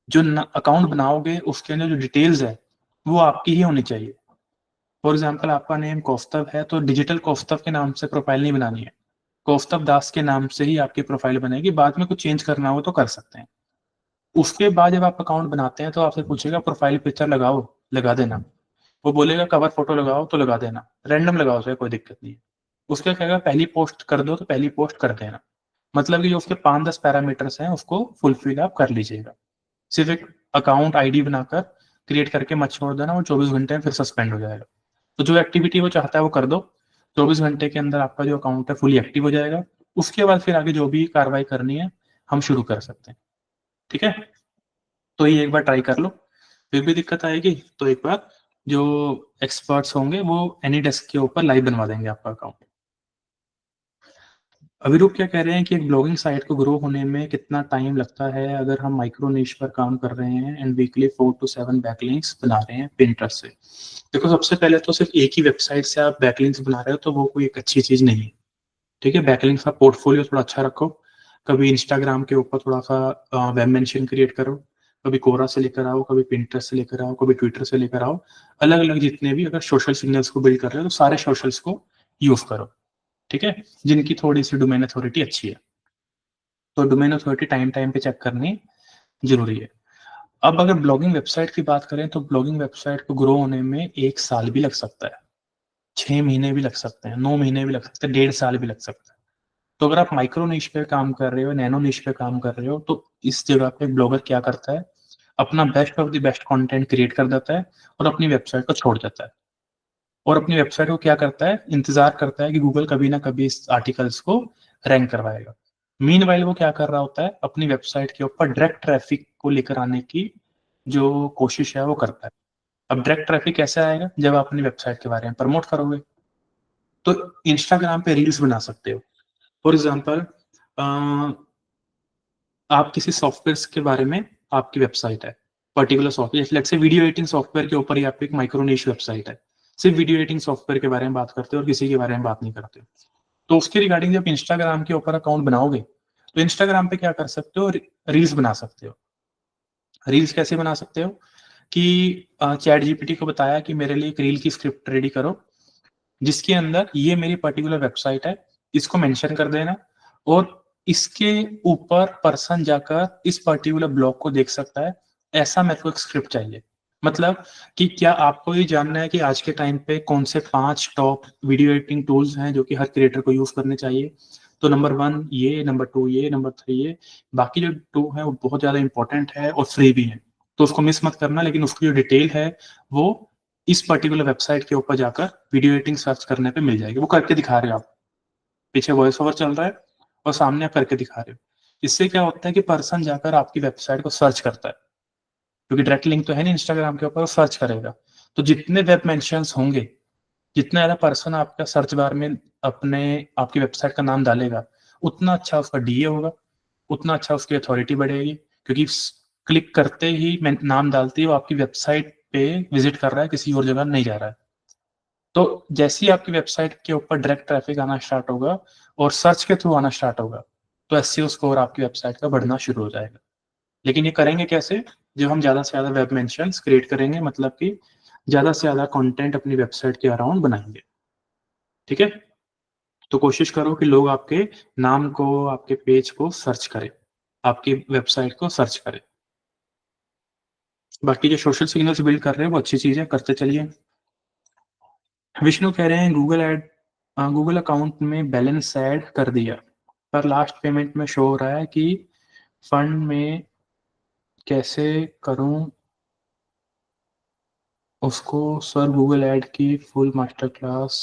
जो न अकाउंट बनाओगे उसके अंदर जो डिटेल्स है, वो आपकी ही होनी चाहिए। फॉर एग्ज़ाम्पल आपका नेम कौस्तभ है, तो डिजिटल कौस्तभ के नाम से प्रोफ़ाइल नहीं बनानी है। कौस्तभ दास के नाम से ही आपकी प्रोफ़ाइल बनेगी, बाद में कुछ चेंज करना हो तो कर सकते हैं। उसके बाद जब आप अकाउंट बनाते हैं तो आपसे पूछेगा प्रोफ़ाइल पिक्चर लगाओ, लगा देना। वो बोलेगा कवर फ़ोटो लगाओ तो लगा देना, रैंडम लगाओ चाहे कोई दिक्कत नहीं है। उसका कहेगा पहली पोस्ट कर दो तो पहली पोस्ट कर देना। मतलब कि जो उसके 5-10 पैरामीटर्स हैं उसको फुलफ़िल आप कर लीजिएगा। सिर्फ़ एक अकाउंट आईडी बनाकर क्रिएट करके मत छोड़ देना, वो 24 घंटे में फिर सस्पेंड हो जाएगा। तो जो एक्टिविटी वो चाहता है वो कर दो, 24 घंटे के अंदर आपका जो अकाउंट है फुली एक्टिव हो जाएगा। उसके बाद फिर आगे जो भी कार्रवाई करनी है, हम शुरू कर सकते हैं। ठीक है? तो ये एक बार ट्राई कर लो, फिर भी दिक्कत आएगी तो एक बार जो एक्सपर्ट्स होंगे वो एनीडेस्क के ऊपर लाइव बनवा देंगे आपका अकाउंट। अभिरूप क्या कह रहे हैं कि एक ब्लॉगिंग साइट को ग्रो होने में कितना टाइम लगता है अगर हम माइक्रो निश पर काम कर रहे हैं एंड वीकली 4 टू 7 बैकलिंक्स बना रहे हैं पिंटरेस्ट से? देखो सबसे पहले तो सिर्फ एक ही वेबसाइट से आप बैकलिंक्स बना रहे हो तो वो कोई एक अच्छी चीज़ नहीं है, ठीक है? बैकलिंक्स का पोर्टफोलियो थोड़ा अच्छा रखो, कभी इंस्टाग्राम के ऊपर थोड़ा-सा वेब मेंशन क्रिएट करो, कभी कोरा से लेकर आओ, कभी पिंटरेस्ट से लेकर आओ, कभी ट्विटर से लेकर आओ। अलग-अलग जितने भी अगर सोशल सिग्नल्स को बिल्ड कर रहे हो तो सारे सोशल्स को यूज़ करो, ठीक है? जिनकी थोड़ी-सी डोमेन अथॉरिटी अच्छी है। तो डोमेन अथॉरिटी टाइम-टाइम पे चेक करनी ज़रूरी है। अब अगर ब्लॉगिंग वेबसाइट की बात करें तो ब्लॉगिंग वेबसाइट को ग्रो होने में 1 साल भी लग सकता है, 6 महीने भी लग सकते हैं, 9 महीने भी लग सकते हैं, 1.5 साल भी लग सकता है। तो अगर आप माइक्रो निश पे काम कर रहे हो, नैनो निश पे काम कर रहे हो, तो इस जगह पे ब्लॉगर क्या करता है, अपना best of the best content create कर देता है और अपनी वेबसाइट को छोड़ देता है। और अपनी वेबसाइट को क्या करता है, इंतज़ार करता है कि गूगल कभी ना कभी इस आर्टिकल्स को रैंक करवाएगा। मीनवाइल वो क्या कर रहा होता है, अपनी वेबसाइट के ऊपर डायरेक्ट ट्रैफिक को लेकर आने की जो कोशिश है वो करता है। अब डायरेक्ट ट्रैफिक कैसे आएगा, जब आप अपनी वेबसाइट के बारे में प्रमोट करोगे। तो इंस्टाग्राम पे रील्स बना सकते हो। फॉर एग्ज़ाम्पल अ, आप किसी सॉफ्टवेयर्स के बारे में आपकी वेबसाइट है, particular software let's say video editing software के ऊपर ही आपकी एक माइक्रो निश वेबसाइट है। सिर्फ वीडियो एडिटिंग सॉफ्टवेयर के बारे में बात करते हो और किसी के बारे में बात नहीं करते। तो उसके रिगार्डिंग जब इंस्टाग्राम के ऊपर अकाउंट बनाओगे, तो इंस्टाग्राम पे क्या कर सकते हो, रील्स बना सकते हो। रील्स कैसे बना सकते हो कि चैट जीपीटी को बताया कि मेरे लिए एक रील की स्क्रिप्ट रेडी करो, जिसके अंदर ये मेरी पर्टिकुलर वेबसाइट है, इसको मेंशन कर देना और इसके ऊपर पर्सन जाकर इस पर्टिकुलर ब्लॉग को देख सकता है, ऐसा मेरे को एक स्क्रिप्ट चाहिए। मतलब कि क्या आपको ये जानना है कि आज के टाइम पे कौन से 5 टॉप वीडियो एडिटिंग टूल्स हैं जो कि हर क्रिएटर को यूज़ करने चाहिए? तो नंबर 1 ये, नंबर 2 ये, नंबर 3 ये, बाकी जो 2 हैं वो बहुत ज़्यादा इम्पोर्टेंट है और फ्री भी हैं। तो उसको मिस मत करना, लेकिन उसकी जो डिटेल है वो इस पर्टिकुलर वेबसाइट के ऊपर जाकर वीडियो एडिटिंग सर्च करने पे मिल जाएगी। वो करके दिखा रहे हो आप। पीछे वॉइस ओवर चल रहा है और सामने आप करके दिखा रहे हो। इससे क्या होता है कि पर्सन जाकर आपकी वेबसाइट को सर्च करता है, क्योंकि डायरेक्ट लिंक तो है नहीं इंस्टाग्राम के ऊपर, वो सर्च करेगा। तो जितने वेब मेंशन्स होंगे, जितना ज़्यादा पर्सन आपका सर्च बार में अपने आपकी वेबसाइट का नाम डालेगा, उतना अच्छा उसका डीए होगा, उतना अच्छा उसकी अथॉरिटी बढ़ेगी, क्योंकि क्लिक करते ही नाम डालते ही वो आपकी वेबसाइट पे विजिट कर रहा है, किसी और जगह नहीं जा रहा है। तो जैसे ही आपकी वेबसाइट के ऊपर डायरेक्ट ट्रैफिक आना स्टार्ट होगा और सर्च के थ्रू आना स्टार्ट होगा, तो एसईओ स्कोर आपकी वेबसाइट का बढ़ना शुरू हो जाएगा। लेकिन ये करेंगे कैसे? जब हम ज़्यादा से ज़्यादा वेब मेंशन्स क्रिएट करेंगे, मतलब कि ज़्यादा से ज़्यादा कंटेंट अपनी वेबसाइट के अराउंड बनाएँगे। ठीक है? तो कोशिश करो कि लोग आपके नाम को, आपके पेज को सर्च करें, आपकी वेबसाइट को सर्च करें। बाकी जो सोशल सिग्नल्स बिल्ड कर रहे हैं वो अच्छी चीज़ है, करते चलिए। विष्णु कह रहे हैं गूगल अकाउंट में बैलेंस ऐड कर दिया, पर लास्ट पेमेंट में शो हो रहा है कि फंड में कैसे करूँ उसको सर गूगल ऐड की फुल मास्टर क्लास।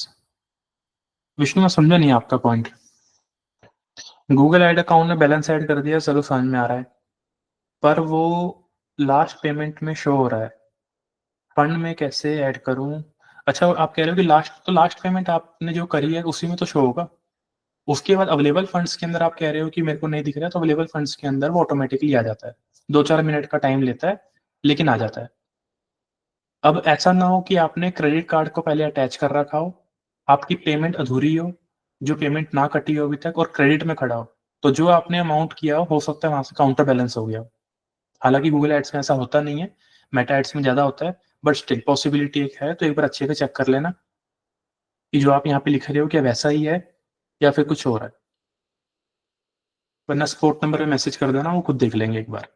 विष्णु मैं समझा नहीं आपका पॉइंट। गूगल ऐड अकाउंट में बैलेंस ऐड कर दिया, चलो समझ में आ रहा है। पर वो लास्ट पेमेंट में शो हो रहा है। फंड में कैसे ऐड करूँ? अच्छा, आप कह रहे हो कि लास्ट पेमेंट आपने जो करी है उसी में तो शो होगा। उसके बाद अवेलेबल फंड्स के अंदर आप कह रहे हो कि मेरे को नहीं दिख रहा है, तो अवेलेबल फंड्स के अंदर वो ऑटोमेटिकली आ जाता है। 2-4 मिनट का टाइम लेता है, लेकिन आ जाता है। अब ऐसा ना हो कि आपने क्रेडिट कार्ड को पहले अटैच कर रखा हो, आपकी पेमेंट अधूरी हो, जो पेमेंट ना कटी हो अभी तक और क्रेडिट में खड़ा हो, तो जो आपने अमाउंट किया हो सकता है वहाँ से काउंटर बैलेंस हो गया हो। हालाँकि गूगल एड्स में ऐसा होता नहीं है, मेटा एड्स में ज़्यादा होता है, बट स्टिल पॉसिबिलिटी एक है, तो एक बार अच्छे से चेक कर लेना कि जो आप यहाँ पे लिख रहे हो क्या वैसा ही है या फिर कुछ और है। वरना सपोर्ट नंबर पे मैसेज कर देना, वो खुद देख लेंगे एक बार।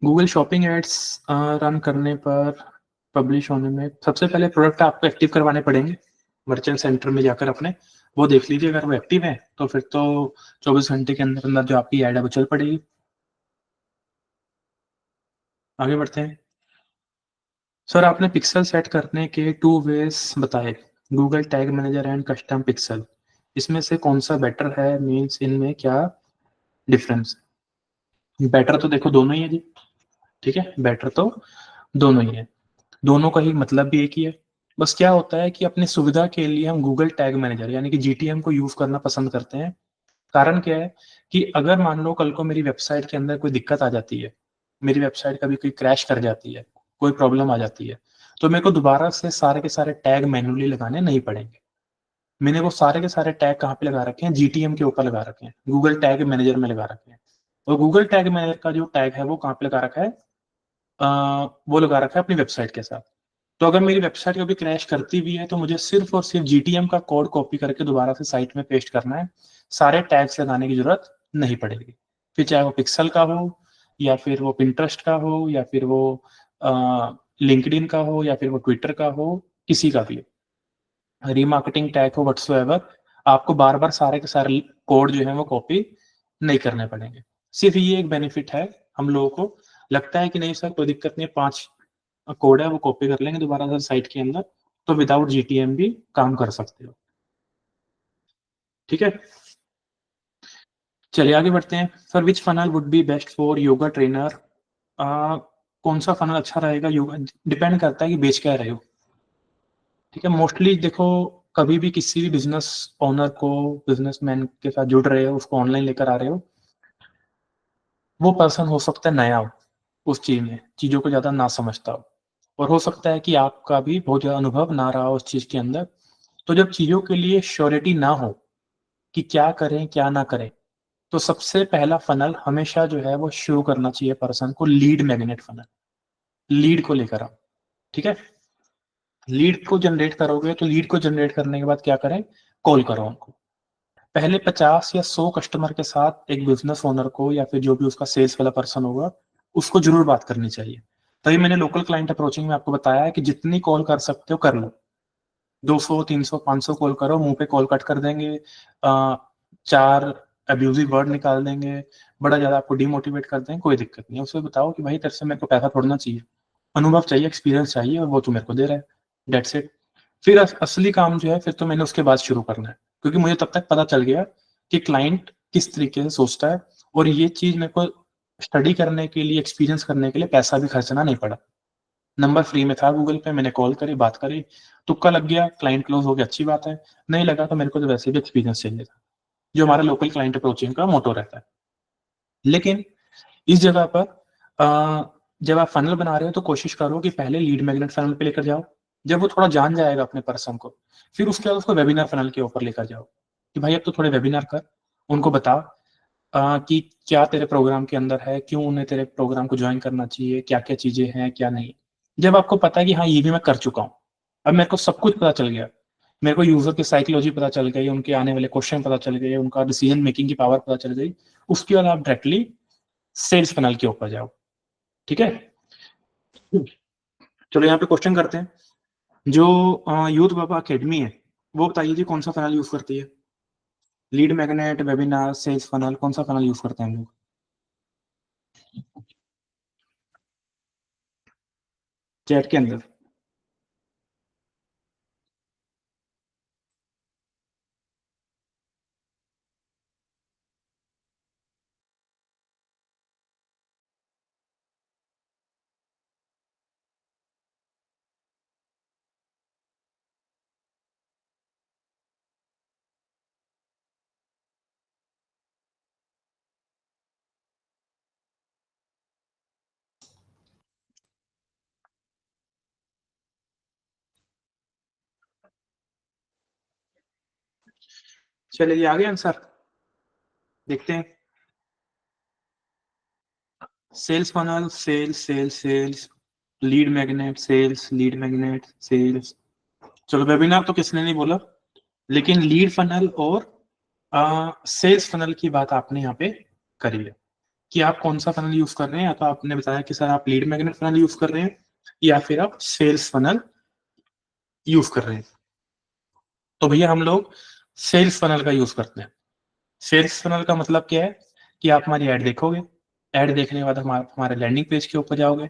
गूगल शॉपिंग एड्स रन करने पर पब्लिश होने में सबसे पहले प्रोडक्ट आपको एक्टिव करवाने पड़ेंगे मर्चेंट सेंटर में जाकर अपने। वो देख लीजिए, अगर वो एक्टिव है तो फिर तो 24 घंटे के अंदर अंदर जो आपकी ऐड है वो चल पड़ेगी। आगे बढ़ते हैं। सर, आपने पिक्सल सेट करने के 2 वेज बताए, Google tag manager and custom pixel. इसमें से कौन सा बेटर है, मीन्स इनमें क्या डिफरेंस? बेटर तो देखो दोनों ही है जी, ठीक है, बेटर तो दोनों ही है। दोनों का ही मतलब भी एक ही है। बस क्या होता है कि अपनी सुविधा के लिए हम गूगल टैग मैनेजर यानी कि जीटीएम को यूज करना पसंद करते हैं। कारण क्या है कि अगर मान लो कल को मेरी वेबसाइट के अंदर कोई दिक्कत आ जाती है, मेरी वेबसाइट कभी कोई क्रैश कर जाती है, कोई प्रॉब्लम आ जाती है, तो मेरे को दोबारा से सारे के सारे टैग मैन्युअली लगाने नहीं पड़ेंगे। मैंने वो सारे के सारे टैग कहाँ पे लगा रखे हैं? जीटीएम के ऊपर लगा रखे हैं, गूगल टैग मैनेजर में लगा रखे हैं। और गूगल टैग मैनेजर का जो टैग है वो कहाँ पे लगा रखा है? वो लगा रखा है अपनी वेबसाइट के साथ। तो अगर मेरी वेबसाइट कभी क्रैश करती भी है तो मुझे सिर्फ और सिर्फ जीटीएम का कोड कॉपी करके दोबारा से साइट में पेस्ट करना है। सारे टैग्स लगाने की जरूरत नहीं पड़ेगी। फिर चाहे वो पिक्सल का हो, या फिर वो पिंटरेस्ट का हो, या फिर वो लिंक्डइन का हो, या फिर वो ट्विटर का हो, किसी का भी हो, रीमार्केटिंग टैग हो, व्हाट्सोएवर, आपको बार बार सारे के सारे कोड जो है वो कॉपी नहीं करने पड़ेंगे। सिर्फ ये एक बेनिफिट है। हम लोगों को लगता है कि नहीं सर कोई दिक्कत नहीं है, 5 कोड है वो कॉपी कर लेंगे दोबारा से साइट के अंदर, तो विदाउट जीटीएम भी काम कर सकते हो। ठीक है, चलिए आगे बढ़ते हैं। Sir, which funnel would be best for yoga trainer? कौन सा फनल अच्छा रहेगा योगा, डिपेंड करता है कि बेच क्या रहे हो। ठीक है, मोस्टली देखो, कभी भी किसी भी बिजनेस ओनर को, बिजनेसमैन के साथ जुड़ रहे हो, उसको ऑनलाइन लेकर आ रहे हो, वो पर्सन हो सकता है नया हो उस चीज में, चीजों को ज्यादा ना समझता हो, और हो सकता है कि आपका भी बहुत ज्यादा अनुभव ना रहा हो उस चीज के अंदर। तो जब चीजों के लिए श्योरिटी ना हो कि क्या करें क्या ना करें, तो सबसे पहला फनल हमेशा जो है वो शुरू करना चाहिए पर्सन को, लीड मैग्नेट फनल। लीड को लेकर आओ, ठीक है। लीड को जनरेट करोगे तो लीड को जनरेट करने के बाद क्या करें? कॉल करो उनको। पहले 50 या 100 कस्टमर के साथ एक बिजनेस ओनर को, या फिर जो भी उसका सेल्स वाला पर्सन होगा, उसको जरूर बात करनी चाहिए। तभी मैंने लोकल क्लाइंट अप्रोचिंग में आपको बताया है कि जितनी कॉल कर सकते हो कर लो। 200, 300, 500 कॉल करो, मुंह पे कॉल कट कर देंगे, 4 अब्यूजिव वर्ड निकाल देंगे, बड़ा ज्यादा आपको डिमोटिवेट कर देंगे, कोई दिक्कत नहीं है। उसे बताओ कि भाई तेरे से मेरे को पैसा थोड़ना चाहिए, अनुभव चाहिए, एक्सपीरियंस चाहिए, और वो तू मेरे को दे रहा है। That's it. फिर असली काम जो है फिर तो मैंने उसके बाद शुरू करना है, क्योंकि मुझे तब तक पता चल गया कि क्लाइंट किस तरीके से सोचता है, और ये चीज मेरे को स्टडी करने के लिए, एक्सपीरियंस करने के लिए पैसा भी खर्चना नहीं पड़ा। नंबर फ्री में था गूगल पे, मैंने कॉल करी, बात करी, तुक्का लग गया, क्लाइंट क्लोज हो गया, अच्छी बात है। नहीं लगा तो मेरे को तो वैसे भी एक्सपीरियंस चाहिए था, जो हमारा लोकल क्लाइंट अप्रोचिंग का मोटो रहता है। लेकिन इस जगह पर जब आप फनल बना रहे हो तो कोशिश करो कि पहले लीड मैग्नेट फनल पे लेकर जाओ। जब वो थोड़ा जान जाएगा अपने पर्सन को, फिर उसके बाद उसको वेबिनार फनल के ऊपर लेकर जाओ कि भाई अब तो थोड़े वेबिनार कर, उनको बता कि क्या तेरे प्रोग्राम के अंदर है, क्यों उन्हें तेरे प्रोग्राम को ज्वाइन करना चाहिए, क्या क्या चीजें हैं क्या नहीं। जब आपको पता है कि हाँ ये भी मैं कर चुका हूँ, अब मेरे को सब कुछ पता चल गया, मेरे को यूजर की साइकोलॉजी पता चल गई, उनके आने वाले क्वेश्चन पता चल गए, उनका डिसीजन मेकिंग की पावर पता चल गई, उसके बाद आप डायरेक्टली सेल्स फनल के ऊपर जाओ। ठीक है, चलो यहाँ पे क्वेश्चन करते हैं। जो यूथ बाबा अकेडमी है, वो बताइए जी कौन सा फनल यूज करती है? Lead magnet, webinar, sales funnel, कौन सा फनल यूज करते हैं हम लोग चैट के अंदर? चलिए आगे आंसर देखते हैं। Sales funnel, sales, lead magnet, sales. चलो वेबिनार तो किसने नहीं बोला, लेकिन लीड फनल और सेल्स फनल की बात आपने यहाँ पे करी है कि आप कौन सा फनल यूज कर रहे हैं। या तो आपने बताया कि सर आप लीड मैग्नेट फनल यूज कर रहे हैं या फिर आप सेल्स फनल यूज कर रहे हैं। तो भैया हम लोग सेल्स फनल का यूज करते हैं। सेल्स फनल का मतलब क्या है कि आप हमारी ऐड देखोगे, ऐड देखने के बाद हमारे लैंडिंग पेज के ऊपर जाओगे।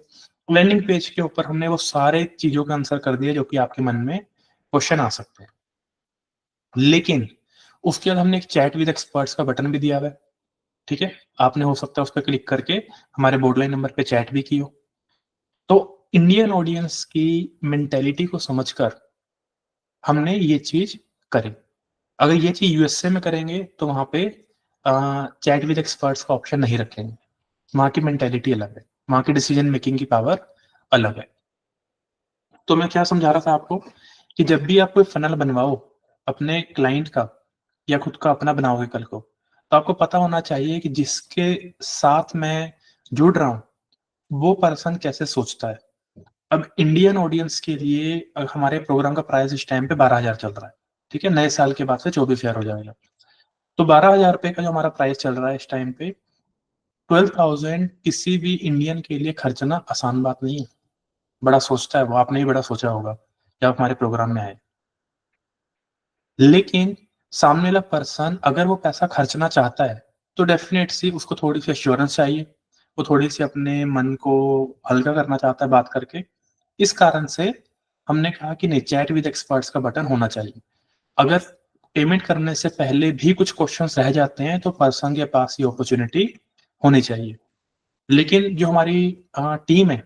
लैंडिंग पेज के ऊपर हमने वो सारे चीजों का आंसर कर दिया जो कि आपके मन में क्वेश्चन आ सकते हैं। लेकिन उसके बाद हमने एक चैट विद एक्सपर्ट्स का बटन भी दिया हुआ है, ठीक है। आपने हो सकता है उस पर क्लिक करके हमारे बोर्डलाइन नंबर पे चैट भी की हो। तो इंडियन ऑडियंस की मेंटेलिटी को समझकर हमने ये चीज करी। अगर ये चीज यूएसए में करेंगे तो वहां पे चैट विद एक्सपर्ट्स का ऑप्शन नहीं रखेंगे। वहां की मेंटेलिटी अलग है, वहां की डिसीजन मेकिंग की पावर अलग है। तो मैं क्या समझा रहा था आपको कि जब भी आप कोई फनल बनवाओ अपने क्लाइंट का या खुद का अपना बनाओगे कल को, तो आपको पता होना चाहिए कि जिसके साथ मैं जुड़ रहा हूँ वो पर्सन कैसे सोचता है। अब इंडियन ऑडियंस के लिए हमारे प्रोग्राम का प्राइस इस टाइम पे 12,000 चल रहा है, ठीक है। नए साल के बाद से 24,000 हो जाएगा। तो 12,000 रुपए का जो हमारा प्राइस चल रहा है इस टाइम पे, 12,000 किसी भी इंडियन के लिए खर्चना आसान बात नहीं है। बड़ा सोचता है वो, आपने भी बड़ा सोचा होगा जब हमारे प्रोग्राम में आए। लेकिन सामने वाला पर्सन अगर वो पैसा खर्चना चाहता है तो डेफिनेट सी उसको थोड़ी सी एश्योरेंस चाहिए, वो थोड़ी सी अपने मन को हल्का करना चाहता है बात करके। इस कारण से हमने कहा कि नहीं, चैट विद एक्सपर्ट्स का बटन होना चाहिए। अगर पेमेंट करने से पहले भी कुछ क्वेश्चंस रह जाते हैं तो पर्सन के पास ये अपॉर्चुनिटी होनी चाहिए। लेकिन जो हमारी टीम है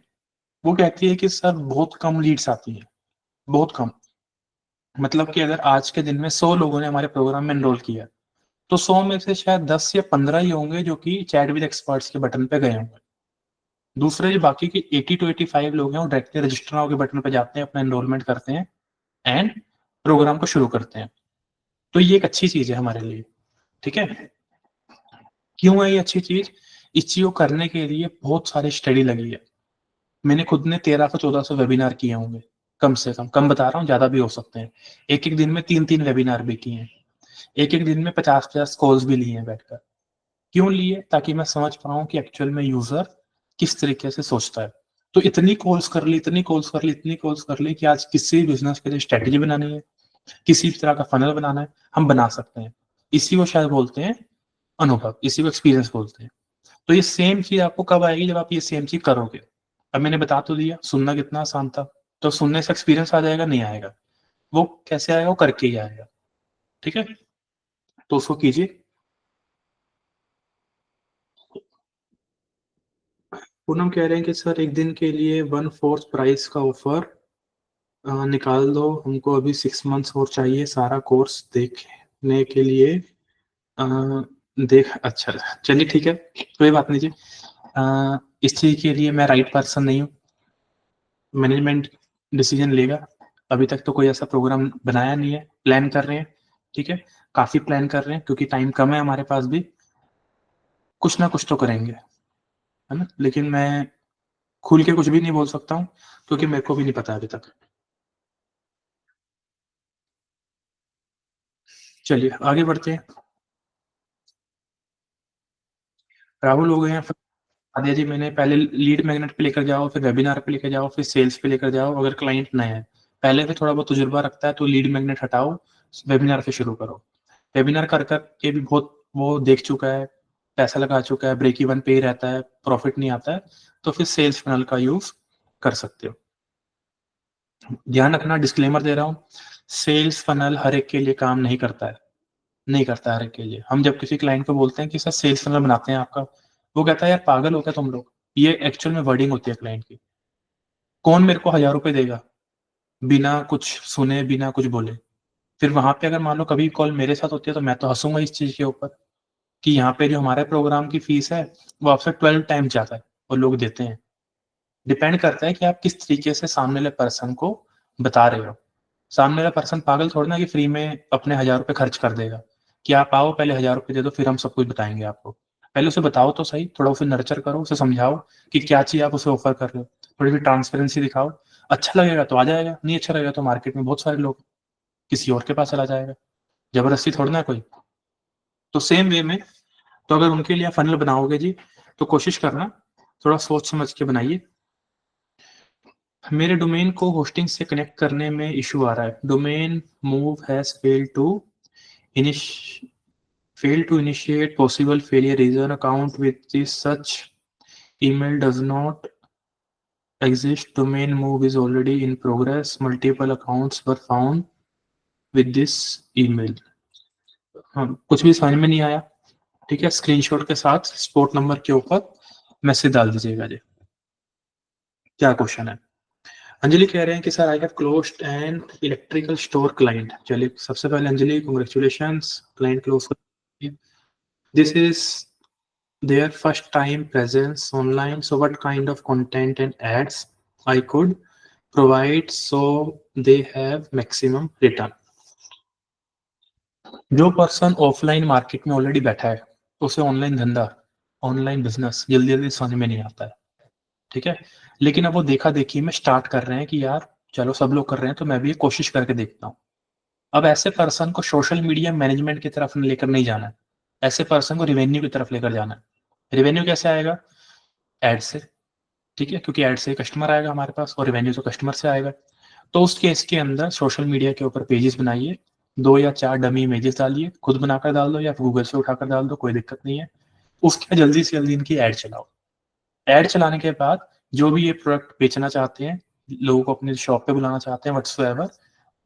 वो कहती है कि सर बहुत कम लीड्स आती हैं, बहुत कम। मतलब कि अगर आज के दिन में 100 लोगों ने हमारे प्रोग्राम में एनरोल किया तो 100 में से शायद 10 या 15 ही होंगे जो कि चैट विद एक्सपर्ट्स के बटन पे गए होंगे। दूसरे जो बाकी के 80 to 85 लोग हैं वो डायरेक्टली रजिस्टर नाउ के बटन पे जाते हैं, अपना एनरोलमेंट करते हैं एंड प्रोग्राम को शुरू करते हैं। तो ये एक अच्छी चीज है हमारे लिए, ठीक है। क्यों है ये अच्छी चीज? इस चीज को करने के लिए बहुत सारी स्टडी लगी है। मैंने खुद ने 1300-1400 वेबिनार किए होंगे, कम से कम बता रहा हूँ, ज्यादा भी हो सकते हैं। एक एक दिन में 3-3 वेबिनार भी किए हैं, एक एक दिन में 50-50 कॉल्स भी लिए हैं बैठकर। क्यों लिए? ताकि मैं समझ पाऊँ कि एक्चुअल में यूजर किस तरीके से सोचता है। तो इतनी कॉल्स कर ली, इतनी कॉल्स कर ली कि आज किसी भी बिजनेस के लिए स्ट्रेटेजी बनानी है, किसी भी तरह का फनल बनाना है, हम बना सकते हैं। इसी को शायद बोलते हैं अनुभव, इसी को एक्सपीरियंस बोलते हैं। तो ये सेम चीज आपको कब आएगी? जब आप ये सेम चीज करोगे। अब मैंने बता तो दिया, सुनना कितना आसान था, तो सुनने से एक्सपीरियंस आ जाएगा? नहीं आएगा। वो कैसे आएगा? वो करके ही आएगा, ठीक है। तो उसको कीजिए। पूनम कह रहे हैं कि सर एक दिन के लिए 1/4 प्राइस का ऑफर निकाल दो, हमको अभी 6 मंथ्स और चाहिए सारा कोर्स देखने के लिए। अ, देख अच्छा, चलिए ठीक है, कोई बात नहीं जी। इस चीज के लिए मैं राइट पर्सन नहीं हूँ, मैनेजमेंट डिसीजन लेगा। अभी तक तो कोई ऐसा प्रोग्राम बनाया नहीं है, प्लान कर रहे हैं, ठीक है। काफी प्लान कर रहे हैं क्योंकि टाइम कम है हमारे पास भी। कुछ ना कुछ तो करेंगे, है ना। लेकिन मैं खुल के कुछ भी नहीं बोल सकता हूँ क्योंकि मेरे को भी नहीं पता अभी तक। चलिए आगे बढ़ते हैं। राहुल हो गए हैं। आदित्य जी, मैंने पहले लीड मैग्नेट पे लेकर जाओ, फिर वेबिनार पे लेकर जाओ, फिर सेल्स पे लेकर जाओ। अगर क्लाइंट नया है, पहले से थोड़ा बहुत तजुर्बा रखता है तो लीड मैग्नेट हटाओ, वेबिनार पे शुरू करो। वेबिनार कर कर के भी बहुत वो देख चुका है, पैसा लगा चुका है, ब्रेक इवन पे ही रहता है, प्रॉफिट नहीं आता है, तो फिर सेल्स फनल का यूज कर सकते हो। ध्यान रखना, डिस्क्लेमर दे रहा हूँ, सेल्स फनल हर एक के लिए काम नहीं करता है, नहीं करता है हर एक के लिए। हम जब किसी क्लाइंट को बोलते हैं कि सर सेल्स फनल बनाते हैं आपका, वो कहता है यार पागल हो क्या तुम लोग। ये एक्चुअल में वर्डिंग होती है क्लाइंट की। कौन मेरे को 1,000 रुपए देगा बिना कुछ सुने, बिना कुछ बोले? फिर वहां पे अगर मान लो कभी कॉल मेरे साथ होती है तो मैं तो हंसूंगा इस चीज के ऊपर कि यहाँ पे जो हमारे प्रोग्राम की फीस है वो आपसे 12 टाइम ज्यादा है और लोग देते हैं। डिपेंड करता है कि आप किस तरीके से सामने वाले पर्सन को बता रहे हो। सामने वाला पर्सन पागल थोड़ा ना कि फ्री में अपने 1,000 रुपए खर्च कर देगा। कि आप आओ, पहले 1000 रुपये दे दो, फिर हम सब कुछ बताएंगे आपको। पहले उसे बताओ तो सही, थोड़ा उसे नर्चर करो, उसे समझाओ कि क्या चीज़ आप उसे ऑफर कर रहे हो, थोड़ी सी ट्रांसपेरेंसी दिखाओ। अच्छा लगेगा तो आ जाएगा, नहीं अच्छा लगेगा तो मार्केट में बहुत सारे लोग किसी और के पास चला जाएगा, जबरदस्ती थोड़ी ना कोई। तो सेम वे में, तो अगर उनके लिए फनल बनाओगे जी, तो कोशिश करना थोड़ा सोच समझ के बनाइए। मेरे डोमेन को होस्टिंग से कनेक्ट करने में इशू आ रहा है, domain move has failed to initiate, possible failure reason, account with this such email does not exist, domain move is already in progress, multiple accounts were found with this email। हाँ, कुछ भी समझ में नहीं आया, ठीक है, स्क्रीनशॉट के साथ स्पॉट नंबर के ऊपर मैसेज डाल दीजिएगा जी। क्या क्वेश्चन है? अंजलि कह रहे हैं कि sir I have closed an electrical store client. चलिए, सबसे पहले अंजलि कांग्रेचुलेशंस, क्लाइंट क्लोज कर। This is their first time presence online, so what kind of content and ads I could provide so they have maximum return। जो person offline market में already बैठा है, उसे online धंधा, ऑनलाइन बिजनेस जल्दी जल्दी समझ में नहीं आता है, ठीक है, लेकिन अब वो देखा देखी में स्टार्ट कर रहे हैं कि यार चलो सब लोग कर रहे हैं तो मैं भी कोशिश करके देखता हूँ। अब ऐसे पर्सन को सोशल मीडिया मैनेजमेंट की तरफ लेकर नहीं जाना है, ऐसे पर्सन को रिवेन्यू की तरफ लेकर जाना है। रिवेन्यू कैसे आएगा? एड से, ठीक है, क्योंकि एड से कस्टमर आएगा हमारे पास और रेवेन्यू तो कस्टमर से आएगा। तो उस केस के अंदर सोशल मीडिया के ऊपर पेजेस बनाइए, 2 या 4 डमी इमेजेस डालिए, खुद बनाकर डाल दो या फिर गूगल से उठाकर डाल दो, कोई दिक्कत नहीं है। उसके जल्दी से जल्दी इनकी एड चलाओ। एड चलाने के बाद जो भी ये प्रोडक्ट बेचना चाहते हैं, लोगों को अपनी शॉप पे बुलाना चाहते हैं, व्हाट्सएवर,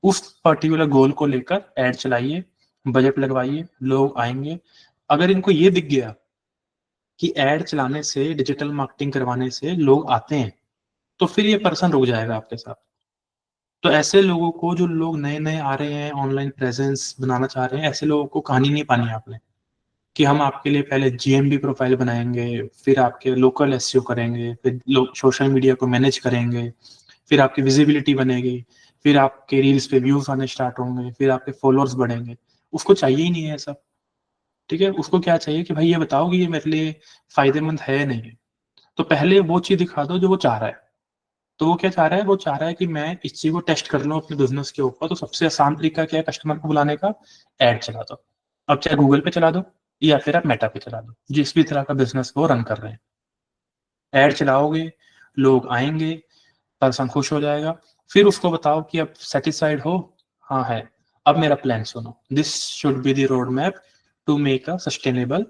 उस पर्टिकुलर गोल को लेकर एड चलाइए, बजट लगवाइए, लोग आएंगे। अगर इनको ये दिख गया कि एड चलाने से, डिजिटल मार्केटिंग करवाने से लोग आते हैं, तो फिर ये पर्सन रुक जाएगा आपके साथ। तो ऐसे लोगों को, जो लोग नए नए आ रहे हैं, ऑनलाइन प्रेजेंस बनाना चाह रहे हैं, ऐसे लोगों को कहानी नहीं पानी है आपने कि हम आपके लिए पहले जीएमबी प्रोफाइल बनाएंगे, फिर आपके लोकल एसईओ करेंगे, फिर लोग सोशल मीडिया को मैनेज करेंगे, फिर आपकी विजिबिलिटी बनेगी, फिर आपके रील्स पे व्यूज आने स्टार्ट होंगे, फिर आपके फॉलोअर्स बढ़ेंगे। उसको चाहिए ही नहीं है सब, ठीक है। उसको क्या चाहिए कि भाई ये बताओ कि ये मेरे लिए फायदेमंद है नहीं है। तो पहले वो चीज दिखा दो जो वो चाह रहा है। तो वो क्या चाह रहा है? वो चाह रहा है कि मैं इस चीज को टेस्ट कर लूं अपने बिजनेस के ऊपर। तो सबसे आसान तरीका क्या है कस्टमर को बुलाने का? एड चला दो। अब चाहे गूगल पे चला दो या फिर आप मेटा पे चला दो, जिस भी तरह का बिजनेस को रन कर रहे हैं, एड चलाओगे, लोग आएंगे, पर्सन खुश हो जाएगा। फिर उसको बताओ कि अब सेटिस्फाइड हो? हाँ है। अब मेरा प्लान सुनो, this should be the road map to make a sustainable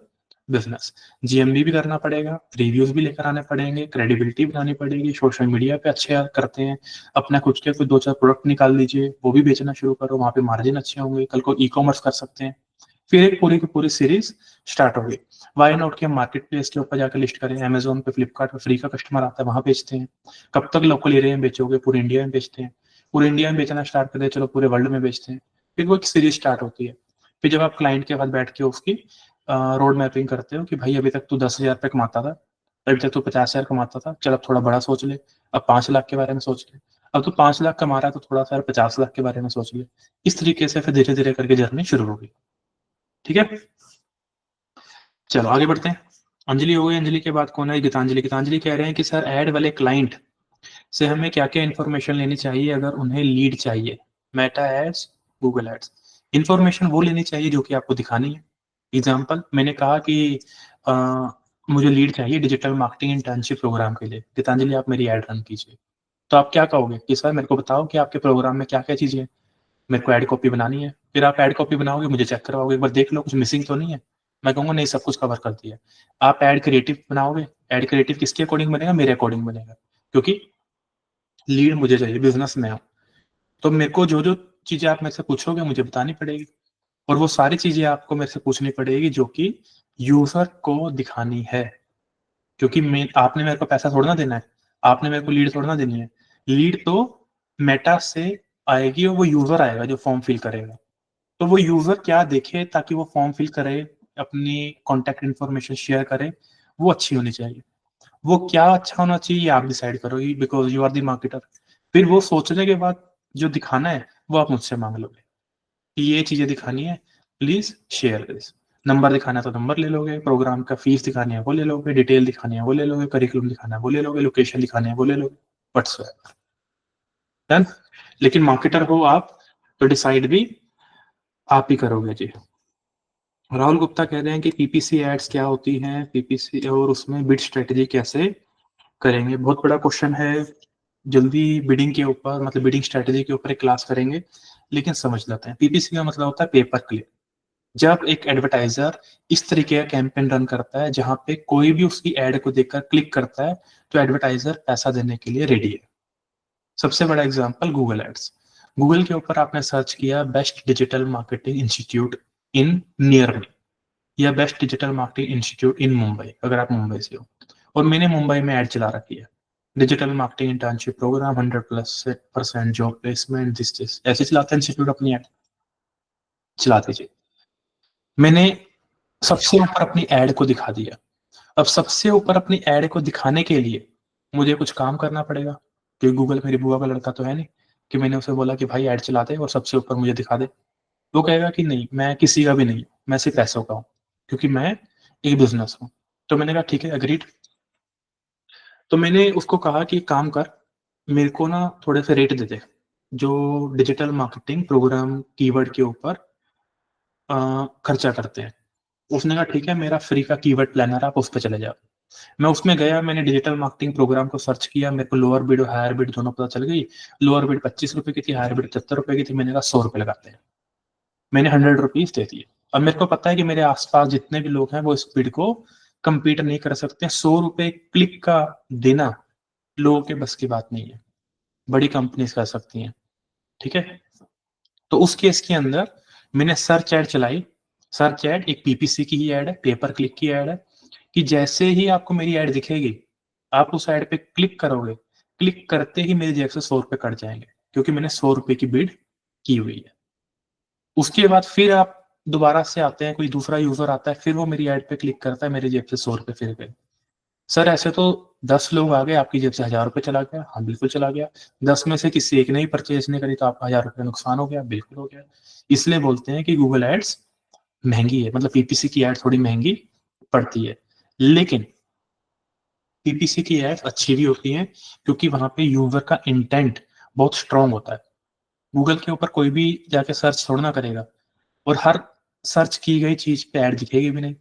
business. GMB भी करना पड़ेगा, रिव्यूज भी लेकर आने पड़ेंगे, क्रेडिबिलिटी बनानी पड़ेगी, सोशल मीडिया पे अच्छे करते हैं, अपना कुछ के कुछ 2-4 प्रोडक्ट निकाल दीजिए, वो भी बेचना शुरू करो, वहां पे मार्जिन अच्छे होंगे, कल को ई कॉमर्स कर सकते हैं। फिर एक पूरी की पूरी सीरीज स्टार्ट होगी। वाई नॉट के मार्केट प्लेस के ऊपर जाकर लिस्ट करें, अमेजोन पे, फ्लिपकार्ट पे फ्री का कस्टमर आता है, वहां बेचते हैं। कब तक लोकल एरिया में बेचोगे? पूरे इंडिया में बेचते हैं। पूरे इंडिया में बेचना स्टार्ट कर दे, चलो पूरे वर्ल्ड में बेचते हैं। फिर वो एक सीरीज स्टार्ट होती है। फिर जब आप क्लाइंट के साथ बैठ के उसकी रोड मैपिंग करते हो कि भाई अभी तक तू 10,000 रुपये कमाता था, अभी तक तू 50,000 कमाता था, चल अब थोड़ा बड़ा सोच ले, अब 5 लाख के बारे में सोच ले, अब तो 5 लाख कमा रहा है तो थोड़ा सा 50 लाख के बारे में सोच ले। इस तरीके से फिर धीरे धीरे करके जर्नी शुरू होगी, ठीक है। चलो आगे बढ़ते हैं। अंजलि हो गई, अंजलि के बाद कौन है? गीतांजलि। गीतांजलि कह रहे हैं कि सर ऐड वाले क्लाइंट से हमें क्या क्या इन्फॉर्मेशन लेनी चाहिए अगर उन्हें लीड चाहिए? Meta ads, Google ads. Information वो लेनी चाहिए जो कि आपको दिखानी है। एग्जाम्पल, मैंने कहा कि मुझे लीड चाहिए डिजिटल मार्केटिंग इंटर्नशिप प्रोग्राम के लिए, गीतांजलि आप मेरी एड रन कीजिए। तो आप क्या कहोगे कि सर मेरे को बताओ कि आपके प्रोग्राम में क्या क्या चीजें हैं, मेरे को एड कॉपी बनानी है। फिर आप एड कॉपी बनाओगे, मुझे चेक करवाओगे, एक बार देख लो कुछ मिसिंग तो नहीं है। मैं कहूंगा नहीं, सब कुछ कवर कर दिया। आप एड क्रिएटिव बनाओगे, एड क्रिएटिव किसके अकॉर्डिंग बनेगा? मेरे अकॉर्डिंग बनेगा, क्योंकि लीड मुझे चाहिए, बिजनेस में हूँ। तो मेरे को जो जो चीजें आप मेरे से पूछोगे मुझे बतानी पड़ेगी, और वो सारी चीजें आपको मेरे से पूछनी पड़ेगी जो कि यूजर को दिखानी है। क्योंकि मैं, आपने मेरे को पैसा थोड़ा ना देना है, आपने मेरे को लीड थोड़ा ना देनी है। लीड तो मेटा से आएगी और वो यूजर आएगा जो फॉर्म फिल करेगा। तो वो यूजर क्या देखे ताकि वो फॉर्म फिल करे, अपनी कॉन्टेक्ट इन्फॉर्मेशन शेयर करे, वो अच्छी होनी चाहिए। वो क्या अच्छा होना चाहिए ये आप डिसाइड करोगी, because you are the marketer. फिर वो सोचने के बाद जो दिखाना है वो आप मुझसे मांग लोगे कि ये चीजें दिखानी है, प्लीज शेयर दिस। नंबर दिखाना है तो नंबर ले लोगे, प्रोग्राम का फीस दिखानी है वो ले लोगे, डिटेल दिखानी है वो ले लोगे, करिकुलम दिखाना है वो ले लोगे, लोकेशन दिखानी है वो ले लोगे, व्हाट्सएप डन। लेकिन मार्केटर हो आप तो डिसाइड भी आप ही करोगे जी। राहुल गुप्ता कह रहे हैं कि पीपीसी एड्स क्या होती हैं, पीपीसी और उसमें बिड स्ट्रेटेजी कैसे करेंगे। बहुत बड़ा क्वेश्चन है, जल्दी बिडिंग के ऊपर मतलब बिडिंग स्ट्रेटेजी के ऊपर एक क्लास करेंगे, लेकिन समझ लेते हैं। पीपीसी का मतलब होता है पेपर क्लिक। जब एक एडवर्टाइजर इस तरीके का कैंपेन रन करता है जहां पे कोई भी उसकी एड को देखकर क्लिक करता है तो एडवर्टाइजर पैसा देने के लिए रेडी है। सबसे बड़ा एग्जांपल गूगल एड्स। गूगल के ऊपर आपने सर्च किया best digital marketing institute in near me या best digital marketing institute in Mumbai, अगर आप मुंबई से हो, और मैंने मुंबई में ऐड चला रखी है, digital marketing internship program 100% job placement this ऐसे चलाते हैं इंस्टीट्यूट अपनी ऐड, चला दीजिए। मैंने सबसे ऊपर अपनी ऐड को दिखा दिया। अब सबसे ऊपर अपनी ऐड को दिखाने के लिए मुझे कुछ काम करना पड़ेगा, क्योंकि गूगल मेरी बुआ का लड़का तो है नहीं कि मैंने उसे बोला कि भाई ऐड चला दे और सबसे ऊपर मुझे दिखा दे। वो कहेगा कि नहीं, मैं किसी का भी नहीं, मैं सिर्फ पैसों का हूँ, क्योंकि मैं एक बिजनेस हूँ। तो मैंने कहा ठीक है, अग्रीड। तो मैंने उसको कहा कि काम कर, मेरे को ना थोड़े से रेट दे दे जो डिजिटल मार्केटिंग प्रोग्राम कीवर्ड के ऊपर खर्चा करते हैं। उसने कहा ठीक है, मेरा फ्री का कीवर्ड प्लानर, आप उस पर चले जाओ। मैं उसमें गया, मैंने डिजिटल मार्केटिंग प्रोग्राम को सर्च किया, मेरे को लोअर बिड और हायर बिड दोनों पता चल गई। लोअर बिड 25 रुपए की थी, हायर बिड 70 रुपए की थी। मैंने कहा 100 रुपए लगाते हैं, मैंने 100 रुपीज दे दिए। अब मेरे को पता है कि मेरे आसपास जितने भी लोग हैं वो इस बिड को कंपीट नहीं कर सकते। 100 रुपए क्लिक का देना लोगों के बस की बात नहीं है, बड़ी कंपनीज कर सकती हैं, ठीक है। तो उस केस के अंदर मैंने सर्च एड चलाई। सर्च एड एक पीपीसी की ही एड है, पेपर क्लिक की एड है, कि जैसे ही आपको मेरी एड दिखेगी आप उस एड पे क्लिक करोगे, क्लिक करते ही मेरी जेब से 100 रुपए कट जाएंगे, क्योंकि मैंने 100 रुपए की बिड की हुई है। उसके बाद फिर आप दोबारा से आते हैं, कोई दूसरा यूजर आता है, फिर वो मेरी एड पे क्लिक करता है, मेरी जेब से 100 रुपए फिर गए। सर ऐसे तो 10 लोग आ गए, आपकी जेब से 1000 रुपए चला गया। हाँ बिल्कुल चला गया। 10 में से किसी एक ने ही परचेज नहीं करी तो आपका 1000 रुपए नुकसान हो गया, बिल्कुल हो गया। इसलिए बोलते हैं कि गूगल एड्स महंगी है, मतलब पीपीसी की एड थोड़ी महंगी पड़ती है। लेकिन पीपीसी की एड अच्छी भी होती है, क्योंकि वहां पे यूजर का इंटेंट बहुत स्ट्रांग होता है। गूगल के ऊपर कोई भी जाके सर्च थोड़ा ना करेगा, और हर सर्च की गई चीज पे ऐड दिखेगी भी नहीं।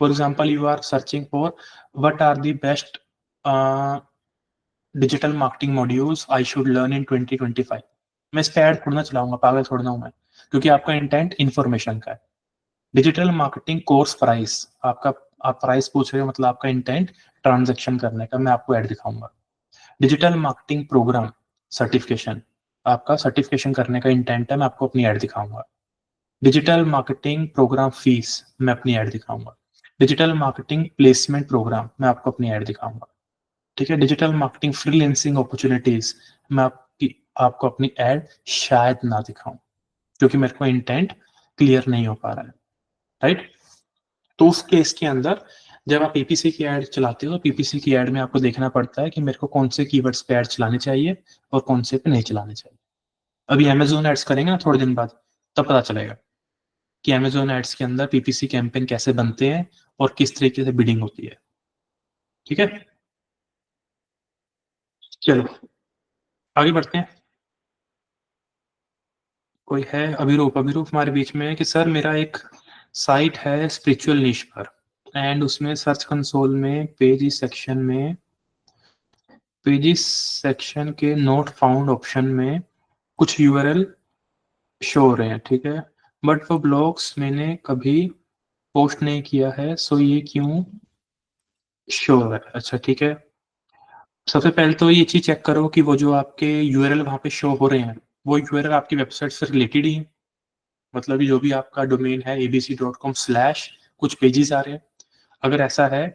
For example you are searching for what are the best digital marketing modules I should learn in 2025। मैं इस पे ऐड थोड़ा ना चलाऊंगा, पागल थोड़ा ना हूं मैं, क्योंकि आपका इंटेंट इन्फॉर्मेशन का है। डिजिटल मार्केटिंग कोर्स प्राइस, आपका आप प्राइस पूछ रहे हो, मतलब आपका इंटेंट ट्रांजेक्शन करने का, मैं आपको ऐड दिखाऊंगा। डिजिटल मार्केटिंग प्रोग्राम सर्टिफिकेशन, आपका सर्टिफिकेशन करने का इंटेंट है, मैं आपको अपनी ऐड दिखाऊंगा। डिजिटल मार्केटिंग प्रोग्राम फीस, मैं अपनी ऐड दिखाऊंगा। डिजिटल मार्केटिंग प्लेसमेंट प्रोग्राम, मैं आपको अपनी ऐड दिखाऊंगा, ठीक है। डिजिटल मार्केटिंग फ्रीलांसिंग अपॉर्चुनिटीज, मैं आपको अपनी ऐड शायद ना दिखाऊं, क्योंकि मेरे को इंटेंट क्लियर नहीं हो पा रहा है, राइट। तो उस केस के अंदर जब आप पीपीसी की ऐड चलाते हो तो पीपीसी की ऐड में आपको देखना पड़ता है कि मेरे को कौन से कीवर्ड्स पे ऐड चलाने चाहिए और कौन से पे नहीं चलाने चाहिए। अभी अमेजोन एड्स करेंगे ना थोड़े दिन बाद, तब पता चलेगा कि अमेजोन एड्स के अंदर पीपीसी कैंपेन कैसे बनते हैं और किस तरीके से बिडिंग होती है, ठीक है। चलो आगे बढ़ते हैं। कोई है? अभिरूप, अभिरूप हमारे बीच में है कि सर मेरा एक साइट है स्पिरिचुअल निश पर, एंड उसमें सर्च कंसोल में पेजेस सेक्शन के नोट फाउंड ऑप्शन में कुछ यूआरएल शो हो रहे हैं, ठीक है, बट वो ब्लॉग्स मैंने कभी पोस्ट नहीं किया है, सो ये क्यों शो हो रहा है? अच्छा ठीक है, सबसे पहले तो ये चीज चेक करो कि वो जो आपके यूआरएल वहां पे शो हो रहे हैं वो यूआरएल आपकी वेबसाइट से रिलेटेड ही है। मतलब कि जो भी आपका डोमेन है abc.com/ कुछ पेजेस आ रहे हैं, अगर ऐसा है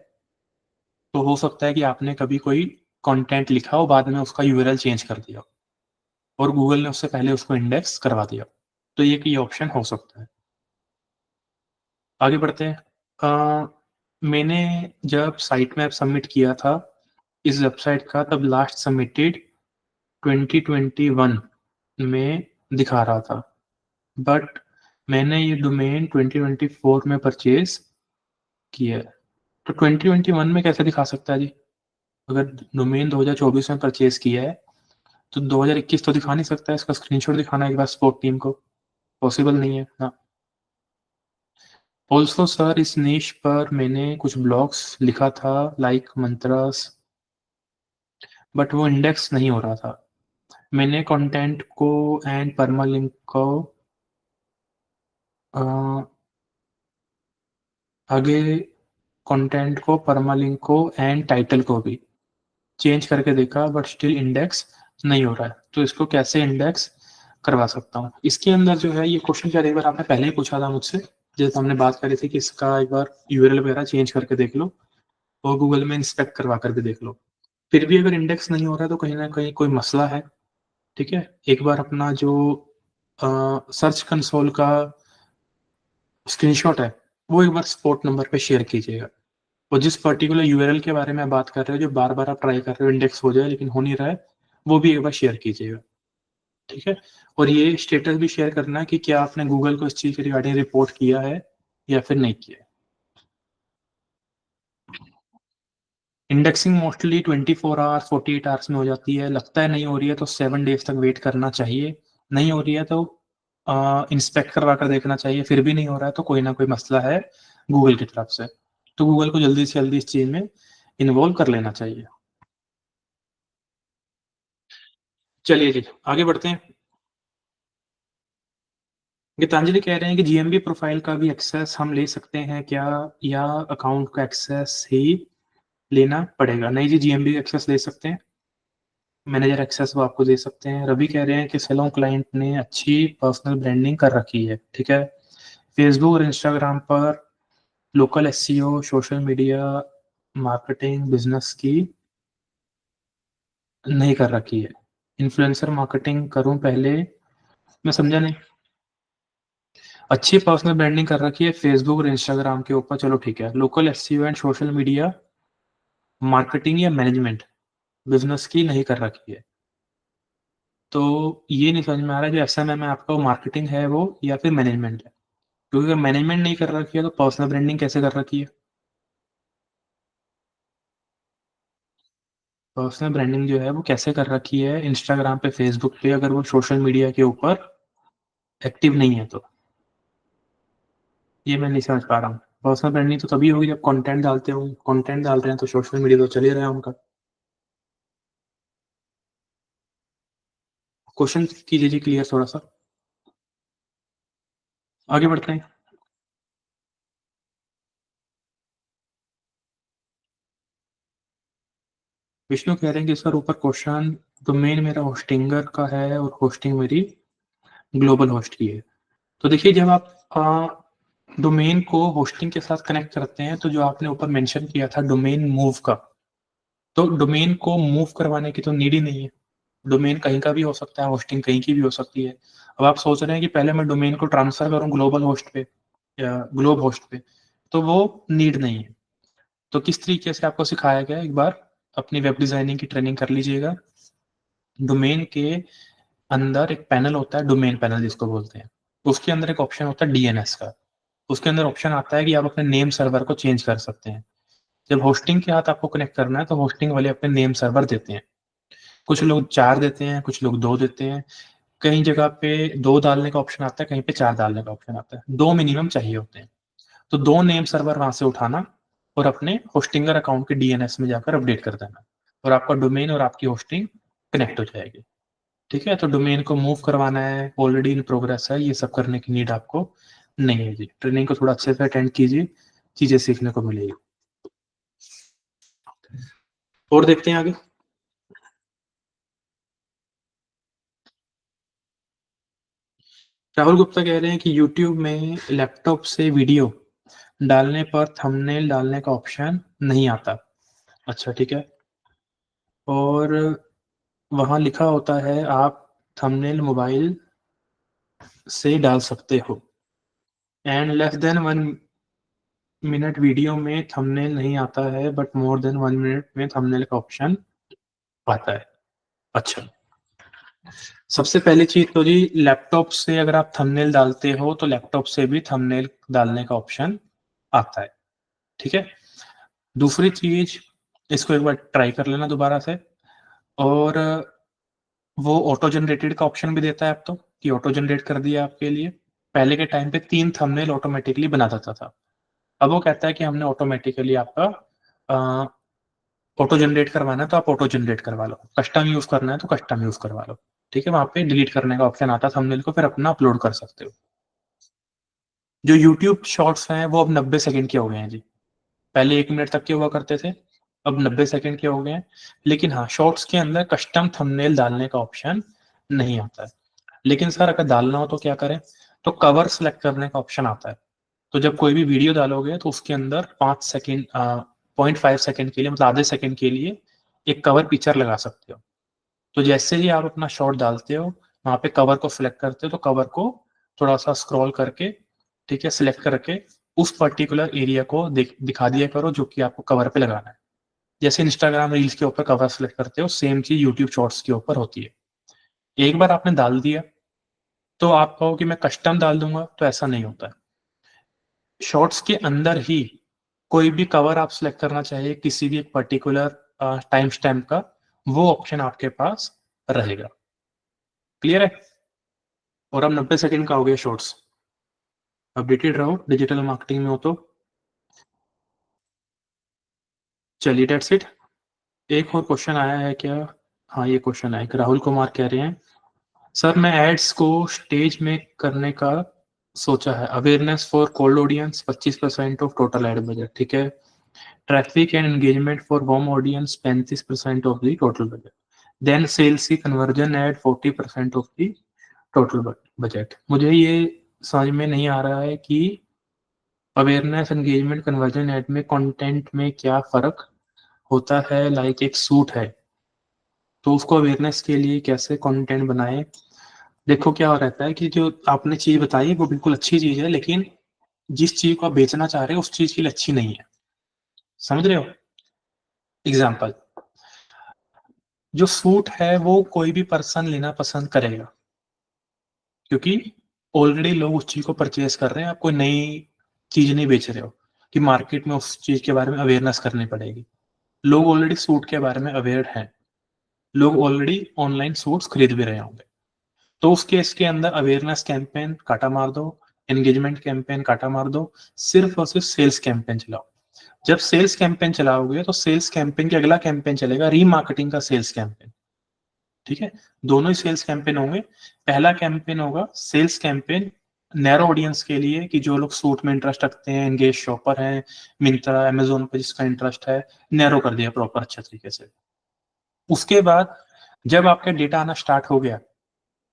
तो हो सकता है कि आपने कभी कोई कंटेंट लिखा हो, बाद में उसका यूआरएल चेंज कर दिया और गूगल ने उससे पहले उसको इंडेक्स करवा दिया, तो ये ऑप्शन हो सकता है। आगे बढ़ते हैं। मैंने जब साइट मैप सबमिट किया था इस वेबसाइट का, तब लास्ट सबमिटेड 2021 में दिखा रहा था, बट मैंने ये डोमेन 2024 में परचेज किया है, तो 2021 में कैसे दिखा सकता है जी? अगर डोमेन 2024 में परचेज किया है तो 2021 तो दिखा नहीं सकता है, इसका स्क्रीनशॉट दिखाना है एक बार स्पोर्ट टीम को, पॉसिबल नहीं है ना। ऑल्सो सर इस निश पर मैंने कुछ ब्लॉग्स लिखा था लाइक मंत्रास, बट वो इंडेक्स नहीं हो रहा था। मैंने कंटेंट को एंड परमालिंक को आगे कंटेंट को, परमालिंक को एंड टाइटल को भी चेंज करके देखा, बट स्टिल इंडेक्स नहीं हो रहा है। तो इसको कैसे इंडेक्स करवा सकता हूँ? इसके अंदर जो है ये क्वेश्चन शायद एक बार आपने पहले ही पूछा था मुझसे, जैसे हमने बात करी थी कि इसका एक बार यूआरएल वगैरह चेंज करके देख लो और गूगल में इंस्पेक्ट करवा करके देख लो। फिर भी अगर इंडेक्स नहीं हो रहा है तो कहीं ना कहीं कोई मसला है। ठीक है, एक बार अपना जो सर्च कंसोल का स्क्रीनशॉट है वो एक बार स्पॉट नंबर पे शेयर कीजिएगा, और जिस पर्टिकुलर यूआरएल के बारे में बात कर रहे हो जो बार बार आप ट्राई कर रहे हो इंडेक्स हो जाए लेकिन हो नहीं रहा है, वो भी एक बार शेयर कीजिएगा। ठीक है, और ये स्टेटस भी शेयर करना है कि क्या आपने गूगल को इस चीज के रिगार्डिंग रिपोर्ट किया है या फिर नहीं किया है। इंडेक्सिंग मोस्टली 24 आवर्स 48 आवर्स में हो जाती है, लगता है नहीं हो रही है तो 7 डेज तक वेट करना चाहिए, नहीं हो रही है तो इंस्पेक्ट करवा कर देखना चाहिए, फिर भी नहीं हो रहा है तो कोई ना कोई मसला है गूगल की तरफ से, तो गूगल को जल्दी से जल्दी इस चीज में इन्वॉल्व कर लेना चाहिए। चलिए जी आगे बढ़ते हैं। गीतांजलि कह रहे हैं कि जीएमबी प्रोफाइल का भी एक्सेस हम ले सकते हैं क्या, या अकाउंट का एक्सेस ही लेना पड़ेगा? नहीं जी, जीएमबी एक्सेस ले सकते हैं, मैनेजर एक्सेस वो आपको दे सकते हैं। रवि कह रहे हैं कि सैलून क्लाइंट ने अच्छी पर्सनल ब्रांडिंग कर रखी है, ठीक है, फेसबुक और इंस्टाग्राम पर local SEO, social media marketing business की नहीं कर रखी है, इन्फ्लुएंसर मार्केटिंग करूं पहले? मैं समझा नहीं। अच्छी पर्सनल ब्रांडिंग कर रखी है फेसबुक और इंस्टाग्राम के ऊपर, चलो ठीक है, local SEO and social media marketing या मैनेजमेंट बिजनेस की नहीं कर रखी है, तो ये नहीं समझ में आ रहा है जो एसएमएम है आपका वो मार्केटिंग है वो या फिर मैनेजमेंट है, क्योंकि अगर मैनेजमेंट नहीं कर रखी है तो पर्सनल ब्रांडिंग कैसे कर रखी है? पर्सनल ब्रांडिंग जो है वो कैसे कर रखी है इंस्टाग्राम पे, फेसबुक पे, अगर वो सोशल मीडिया के ऊपर एक्टिव नहीं है तो? ये मैं नहीं समझ पा रहा हूँ। पर्सनल ब्रांडिंग तो तभी होगी जब कंटेंट डालते हो, कंटेंट डाल रहे हैं तो सोशल मीडिया तो चल ही रहा है उनका। क्वेश्चन कीजिए जी क्लियर थोड़ा सा, आगे बढ़ते हैं। विष्णु कह रहे हैं कि सर ऊपर क्वेश्चन, डोमेन मेरा होस्टिंगर का है और होस्टिंग मेरी ग्लोबल होस्ट की है। तो देखिए जब आप डोमेन को होस्टिंग के साथ कनेक्ट करते हैं तो जो आपने ऊपर मेंशन किया था डोमेन मूव का, तो डोमेन को मूव करवाने की तो नीड ही नहीं है, डोमेन कहीं का भी हो सकता है, होस्टिंग कहीं की भी हो सकती है। अब आप सोच रहे हैं कि पहले मैं डोमेन को ट्रांसफर करूं ग्लोबल होस्ट पे या ग्लोब होस्ट पे, तो वो नीड नहीं है। तो किस तरीके से आपको सिखाया गया, एक बार अपनी वेब डिजाइनिंग की ट्रेनिंग कर लीजिएगा। डोमेन के अंदर एक पैनल होता है, डोमेन पैनल जिसको बोलते हैं, उसके अंदर एक ऑप्शन होता है डीएनएस का, उसके अंदर ऑप्शन आता है कि आप अपने नेम सर्वर को चेंज कर सकते हैं। जब होस्टिंग के साथ आपको कनेक्ट करना है तो होस्टिंग वाले अपने नेम सर्वर देते हैं, कुछ लोग 4 देते हैं, कुछ लोग 2 देते हैं, कई जगह पे 2 डालने का ऑप्शन आता है, कहीं पे 4 डालने का ऑप्शन आता है, 2 मिनिमम चाहिए होते हैं। तो 2 नेम सर्वर वहां से उठाना और अपने होस्टिंगर अकाउंट के डीएनएस में जाकर अपडेट कर देना, और आपका डोमेन और आपकी होस्टिंग कनेक्ट हो जाएगी। ठीक है, तो डोमेन को मूव करवाना है, ऑलरेडी इन प्रोग्रेस है, ये सब करने की नीड आपको नहीं है जी। ट्रेनिंग को थोड़ा अच्छे से अटेंड कीजिए, चीजें सीखने को मिलेगी। और देखते हैं आगे। राहुल गुप्ता कह रहे हैं कि YouTube में लैपटॉप से वीडियो डालने पर थंबनेल डालने का ऑप्शन नहीं आता। अच्छा ठीक है, और वहां लिखा होता है आप थंबनेल मोबाइल से डाल सकते हो, and less than 1 minute video में थंबनेल नहीं आता है, बट मोर देन 1 मिनट में थंबनेल का ऑप्शन आता है। अच्छा, सबसे पहली चीज तो जी, लैपटॉप से अगर आप थंबनेल डालते हो तो लैपटॉप से भी थंबनेल डालने का ऑप्शन आता है, ठीक है। दूसरी चीज, इसको एक बार ट्राई कर लेना दोबारा से, और वो ऑटो जनरेटेड का ऑप्शन भी देता है अब तो, कि ऑटो जनरेट कर दिया आपके लिए। पहले के टाइम पे 3 थंबनेल ऑटोमेटिकली बना देता था, अब वो कहता है कि हमने ऑटोमेटिकली आपका ऑटो जनरेट करवाना है तो आप ऑटो जनरेट करवा लो, कस्टम यूज करना है तो कस्टम यूज करवा लो, ठीक है। वहां पे डिलीट करने का ऑप्शन आता है थंबनेल को, फिर अपना अपलोड कर सकते हो। जो यूट्यूब शॉर्ट्स हैं वो अब 90 सेकंड के हो गए हैं जी, पहले 1 मिनट तक के हुआ करते थे, अब 90 सेकंड के हो गए हैं। लेकिन हाँ, शॉर्ट्स के अंदर कस्टम थंबनेल डालने का ऑप्शन नहीं आता है। लेकिन सर अगर डालना हो तो क्या करें, तो कवर सेलेक्ट करने का ऑप्शन आता है। तो जब कोई भी वीडियो डालोगे तो उसके अंदर 5 सेकंड 0.5 सेकंड के लिए, मतलब आधे सेकंड के लिए एक कवर पिक्चर लगा सकते हो। तो जैसे ही आप अपना शॉट डालते हो, वहां पे कवर को सिलेक्ट करते हो, तो कवर को थोड़ा सा स्क्रॉल करके, ठीक है, सिलेक्ट करके उस पर्टिकुलर एरिया को दिखा दिया करो जो कि आपको कवर पे लगाना है। जैसे इंस्टाग्राम रील्स के ऊपर कवर सेलेक्ट करते हो, सेम चीज यूट्यूब शॉर्ट्स के ऊपर होती है। एक बार आपने डाल दिया तो आप कहो कि मैं कस्टम डाल दूंगा, तो ऐसा नहीं होता है। शॉर्ट्स के अंदर ही कोई भी कवर आप सिलेक्ट करना चाहिए किसी भी एक पर्टिकुलर टाइम स्टैम्प का, वो ऑप्शन आपके पास रहेगा। क्लियर है? और अब 90 सेकंड का हो गया शॉर्ट्स। अपडेटेड रहो डिजिटल मार्केटिंग में हो तो। चलिए डेट्स इट। एक और क्वेश्चन आया है क्या? हाँ, ये क्वेश्चन आया कि राहुल कुमार कह रहे हैं, सर मैं एड्स को स्टेज में करने का सोचा है, awareness for cold audience 25% of total ad budget, ठीक है। Traffic and engagement for warm audience 35% of the total budget, then sales की conversion ad 40% of the total budget. मुझे ये समझ में नहीं आ रहा है कि अवेयरनेस एंगेजमेंट कन्वर्जन एड में कंटेंट में क्या फर्क होता है। लाइक एक सूट है तो उसको अवेयरनेस के लिए कैसे कंटेंट बनाए। देखो क्या हो रहता है कि जो आपने चीज बताई वो बिल्कुल अच्छी चीज है, लेकिन जिस चीज को आप बेचना चाह रहे हो उस चीज के लिए अच्छी नहीं है। समझ रहे हो? एग्जाम्पल, जो सूट है वो कोई भी पर्सन लेना पसंद करेगा, क्योंकि ऑलरेडी लोग उस चीज को परचेज कर रहे हैं। आप कोई नई चीज नहीं बेच रहे हो कि मार्केट में उस चीज के बारे में अवेयरनेस करनी पड़ेगी। लोग ऑलरेडी सूट के बारे में अवेयर हैं, लोग ऑलरेडी ऑनलाइन सूट्स खरीद भी रहे होंगे। तो उस केस के अंदर अवेयरनेस कैंपेन काटा मार दो, एंगेजमेंट कैंपेन काटा मार दो, सिर्फ और सिर्फ सेल्स कैंपेन चलाओ। जब सेल्स कैंपेन चलाओगे तो सेल्स कैंपेन के अगला कैंपेन चलेगा रीमार्केटिंग का सेल्स कैंपेन, ठीक है। दोनों ही सेल्स कैंपेन होंगे। पहला कैंपेन होगा सेल्स कैंपेन नैरो ऑडियंस के लिए, कि जो लोग सूट में इंटरेस्ट रखते हैं, एंगेज शॉपर हैं, मिंत्रा अमेजोन पर जिसका इंटरेस्ट है, नैरो कर दिया प्रॉपर अच्छे तरीके से। उसके बाद जब आपका डेटा आना स्टार्ट हो गया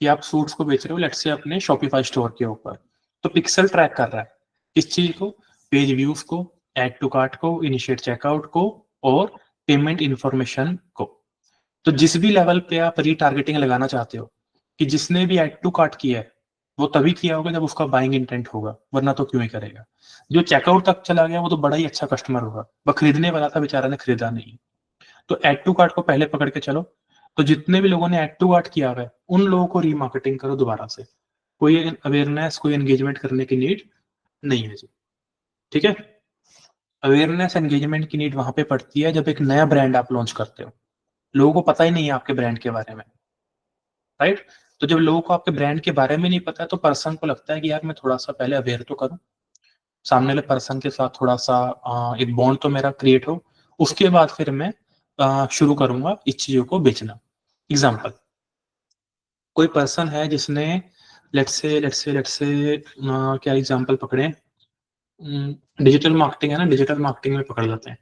कि आप सूट्स को बेच रहे हो, लेट्स से अपने शॉपिफाई स्टोर के ऊपर, तो पिक्सल ट्रैक कर रहा है किस चीज को, पेज व्यूज को, ऐड टू कार्ट को, इनिशिएट चेकआउट को, और पेमेंट इंफॉर्मेशन को। तो जिस भी लेवल पे आप रीटारगेटिंग लगाना चाहते हो, कि जिसने भी ऐड टू कार्ट किया है वो तभी किया होगा जब उसका बाइंग इंटेंट होगा, वरना तो क्यों ही करेगा। जो चेकआउट तक चला गया वो तो बड़ा ही अच्छा कस्टमर होगा, वह खरीदने वाला था, बेचारा ने खरीदा नहीं। तो ऐड टू कार्ट को पहले पकड़ के चलो। तो जितने भी लोगों ने ऐड टू कार्ट किया हुआ है उन लोगों को रीमार्केटिंग करो दोबारा से। कोई अवेयरनेस, कोई एंगेजमेंट करने की नीड नहीं है जी, ठीक है। अवेयरनेस एंगेजमेंट की नीड वहां पे पड़ती है जब एक नया ब्रांड आप लॉन्च करते हो, लोगों को पता ही नहीं है आपके ब्रांड के बारे में, राइट। तो जब लोगों को आपके ब्रांड के बारे में नहीं पता है तो पर्सन को लगता है कि यार मैं थोड़ा सा पहले अवेयर तो करूं, सामने वाले पर्सन के साथ थोड़ा सा एक बॉन्ड तो मेरा क्रिएट हो, उसके बाद फिर मैं शुरू करूंगा इस चीजों को बेचना। एग्जाम्पल, कोई पर्सन है जिसने, लेट्स से क्या एग्जांपल पकड़े, डिजिटल मार्केटिंग है ना, डिजिटल मार्केटिंग में पकड़ लेते हैं।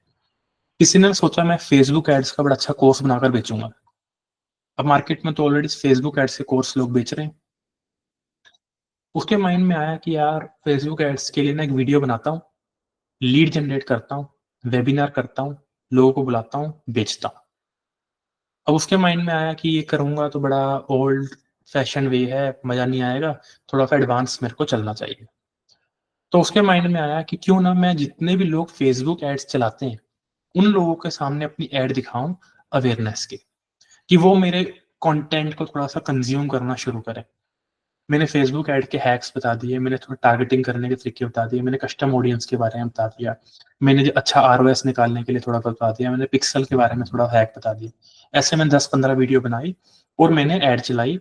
किसी ने सोचा मैं फेसबुक एड्स का बड़ा अच्छा कोर्स बनाकर बेचूंगा। अब मार्केट में तो ऑलरेडी फेसबुक एड्स के कोर्स लोग बेच रहे हैं। उसके माइंड में आया कि यार फेसबुक एड्स के लिए ना एक वीडियो बनाता हूँ, लीड जनरेट करता हूँ, वेबिनार करता हूँ, लोगों को बुलाता हूँ, बेचता हूँ। अब उसके माइंड में आया कि ये करूंगा तो बड़ा ओल्ड फैशन वे है, मजा नहीं आएगा, थोड़ा सा एडवांस मेरे को चलना चाहिए। तो उसके माइंड में आया कि क्यों ना मैं जितने भी लोग फेसबुक एड्स चलाते हैं उन लोगों के सामने अपनी एड दिखाऊं अवेयरनेस की, कि वो मेरे कंटेंट को थोड़ा-सा कंज़्यूम करना शुरू करें। मैंने फेसबुक ऐड के हैक्स बता दिए, मैंने थोड़ा टारगेटिंग करने के तरीके बता दिए, मैंने कस्टम ऑडियंस के बारे में बता दिया, मैंने जो अच्छा आरओएस निकालने के लिए थोड़ा बता दिया, मैंने पिक्सल के बारे में थोड़ा हैक बता दिया। ऐसे मैंने 10-15 वीडियो बनाई और मैंने ऐड चलाई,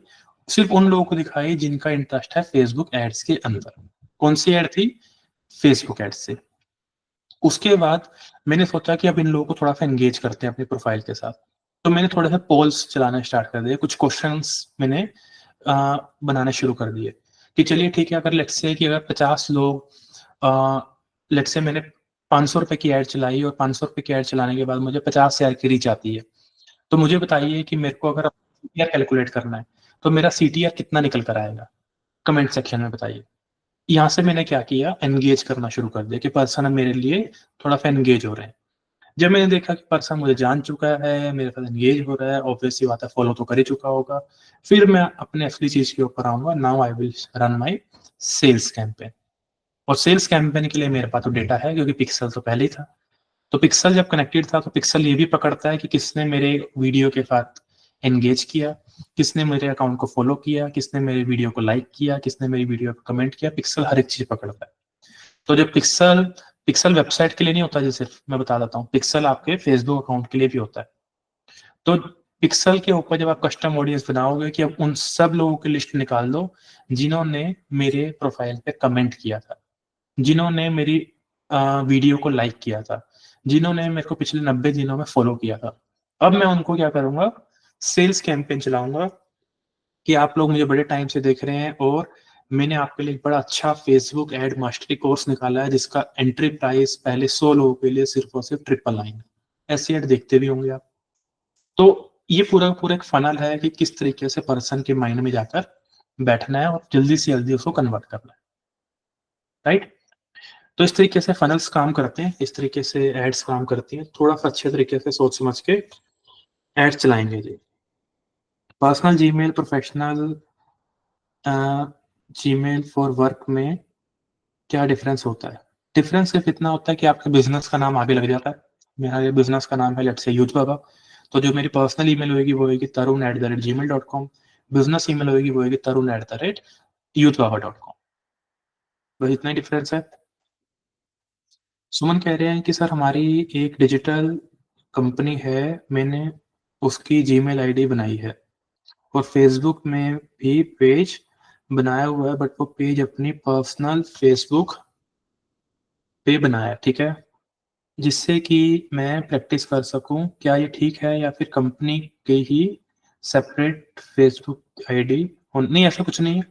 सिर्फ़ उन लोगों को दिखाई जिनका इंटरेस्ट है फेसबुक एड्स के अंदर। कौन-सी ऐड थी? फेसबुक एड्स से। उसके बाद मैंने सोचा कि अब इन लोगों को थोड़ा-सा एंगेज करते हैं अपनी प्रोफ़ाइल के साथ। तो मैंने थोड़े-से पोल्स चलाना स्टार्ट कर दिए, कुछ क्वेश्चन्स मैंने अ, बनाने शुरू कर दिए कि चलिए ठीक है, अगर लेट्स से कि अगर 50 लोग अ, लेट्स से मैंने ₹500 की ऐड चलाई और ₹500 की ऐड चलाने के बाद मुझे 50,000 की रीच आती है। तो मुझे बताइए कि मेरे को अगर सीटीआर कैलकुलेट करना है, तो मेरा सीटीआर कितना निकल कर आएगा? कमेंट सेक्शन में बताइए। यहाँ से मैंने क्या किया, एंगेज करना शुरू कर दिया कि पर्सन अब मेरे लिए थोड़ा-सा एंगेज हो रहे हैं। जब मैंने देखा कि पर्सन मुझे जान चुका है, मेरे साथ एंगेज हो रहा है, ऑब्वियस सी बात है फॉलो तो कर ही चुका होगा, फिर मैं अपने असली चीज़ के ऊपर आऊँगा, now I will run my sales campaign. और सेल्स कैंपेन के लिए मेरे पास तो डेटा है क्योंकि पिक्सल तो पहले ही था। तो पिक्सल जब कनेक्टेड था तो पिक्सल ये भी पकड़ता है कि किसने मेरे वीडियो के साथ एंगेज किया, किसने मेरे अकाउंट को फॉलो किया, किसने मेरे वीडियो को लाइक किया, किसने मेरी वीडियो को कमेंट किया, पिक्सल हर एक चीज़ पकड़ता है। तो जो पिक्सल पिक्सल वेबसाइट के लिए नहीं होता जी सिर्फ़, मैं बता देता हूँ, पिक्सल आपके फेसबुक अकाउंट के लिए भी होता है। तो पिक्सल के ऊपर जब आप कस्टम ऑडियंस बनाओगे कि अब उन सब लोगों की लिस्ट निकाल दो, जिन्होंने मेरे प्रोफ़ाइल पे कमेंट किया था, जिन्होंने मेरी वीडियो को लाइक किया था, जिन्होंने मेरे को पिछले 90 दिनों में फ़ॉलो किया था। अब मैं उनको क्या करूँगा, सेल्स कैंपेन चलाऊँगा कि आप लोग मुझे बड़े टाइम से देख रहे हैं और मैंने आपके लिए एक बड़ा अच्छा फेसबुक एड मास्टरी कोर्स निकाला है जिसका एंट्री प्राइस पहले 100 लोगों के लिए सिर्फ़ और सिर्फ़ 999 ऐसी एड देखते भी होंगे आप। तो ये पूरा का पूरा एक फ़नल है कि किस तरीके से पर्सन के माइंड में जाकर बैठना है और जल्दी से जल्दी उसको कन्वर्ट करना है, राइट? तो इस तरीके से फ़नल्स काम करते हैं, इस तरीके से एड्स काम करती हैं। थोड़ा-सा अच्छे तरीके से सोच समझ के एड्स चलाएँगे जी। Personal Gmail, professional uh, Gmail for work में क्या डिफ़रेंस होता है? डिफ़रेंस सिर्फ़ इतना होता है कि आपके बिज़नेस का नाम आगे लग जाता है। मेरा ये बिज़नेस का नाम है लेट्स से यूथ बाबा, तो जो मेरी पर्सनल ईमेल होएगी वो होएगी tarun@gmail.com, बिज़नेस ईमेल होएगी वो होएगी tarun@youthbaba.com, बस इतना ही डिफ़रेंस है। सुमन कह रहे हैं कि सर हमारी एक डिजिटल कंपनी है, मैंने उसकी जीमेल आईडी बनाई है और फ़ेसबुक में भी पेज बनाया हुआ है बट वो पेज अपनी पर्सनल फ़ेसबुक पे बनाया है, ठीक है? जिससे कि मैं प्रैक्टिस कर सकूँ, क्या ये ठीक है या फिर कंपनी के ही सेपरेट फ़ेसबुक आईडी नहीं ऐसा कुछ नहीं है।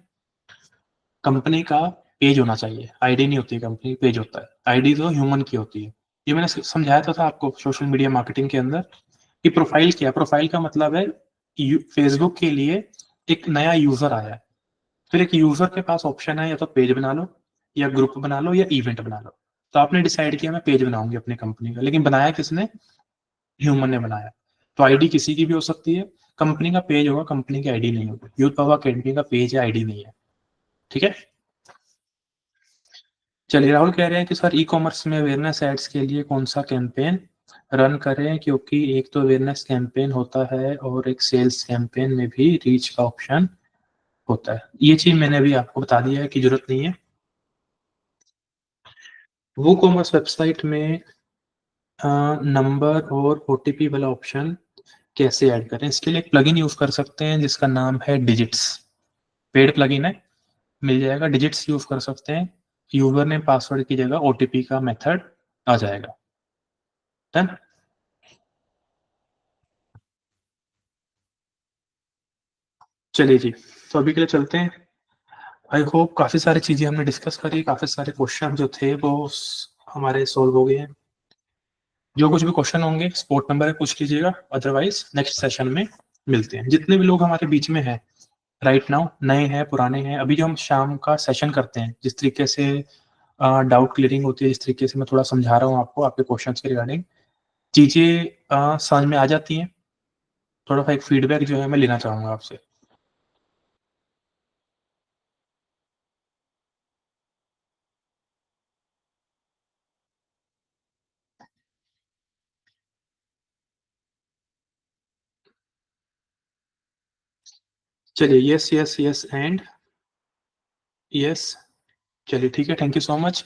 कंपनी का पेज होना चाहिए, आईडी नहीं होती है कंपनी पेज होता है। आईडी तो ह्यूमन की होती है। ये मैंने समझाया तो था आपको सोशल मीडिया मार्केटिंग के अंदर कि प्रोफ़ाइल क्या है? प्रोफ़ाइल का मतलब है फ़ेसबुक के लिए एक नया यूज़र आया है। फिर एक यूज़र के पास ऑप्शन है या तो पेज बना लो या ग्रुप बना लो या इवेंट बना लो। तो आपने डिसाइड किया मैं पेज बनाऊँगी अपनी कंपनी का, लेकिन बनाया किसने? ह्यूमन ने बनाया। तो आईडी किसी की भी हो सकती है, कंपनी का पेज होगा, कंपनी की आईडी नहीं होगी। यूथ पावर अकेडमी का पेज है, आईडी नहीं है। ठीक है? चलिए राहुल कह रहे हैं कि सर ई-कॉमर्स में अवेयरनेस एड्स के लिए कौन-सा कैंपेन रन करें? क्योंकि एक तो अवेयरनेस कैंपेन होता है और एक सेल्स कैंपेन में भी रीच का ऑप्शन होता है। ये चीज़ मैंने अभी आपको बता दिया है कि ज़रूरत नहीं है। वूकॉमर्स वेबसाइट में नंबर और ओटीपी वाला ऑप्शन कैसे ऐड करें? इसके लिए एक प्लगइन यूज़ कर सकते हैं जिसका नाम है डिजिट्स। पेड प्लगइन है, मिल जाएगा। डिजिट्स यूज़ कर सकते हैं। यूज़र नेम पासवर्ड की जगह ओटीपी का मेथड आ जाएगा। डन? चलिए जी, तो अभी के लिए चलते हैं। आई होप काफ़ी सारी चीज़ें हमने डिस्कस करी, काफ़ी सारे क्वेश्चन जो थे वो हमारे सॉल्व हो गए हैं। जो कुछ भी क्वेश्चन होंगे सपोर्ट नंबर पे पूछ लीजिएगा, अदरवाइज़ नेक्स्ट सेशन में मिलते हैं। जितने भी लोग हमारे बीच में हैं राइट नाउ, नए हैं, पुराने हैं, अभी जो हम शाम का सेशन करते हैं, जिस तरीके से डाउट क्लियरिंग होती है, जिस तरीके से मैं थोड़ा समझा रहा हूँ आपको आपके क्वेश्चंस के रिगार्डिंग, चीज़ें समझ में आ जाती हैं। थोड़ा-सा एक फीडबैक जो है मैं लेना चाहूँगा आपसे। चलिए yes yes yes and yes, चलिए ठीक है, थैंक यू सो मच।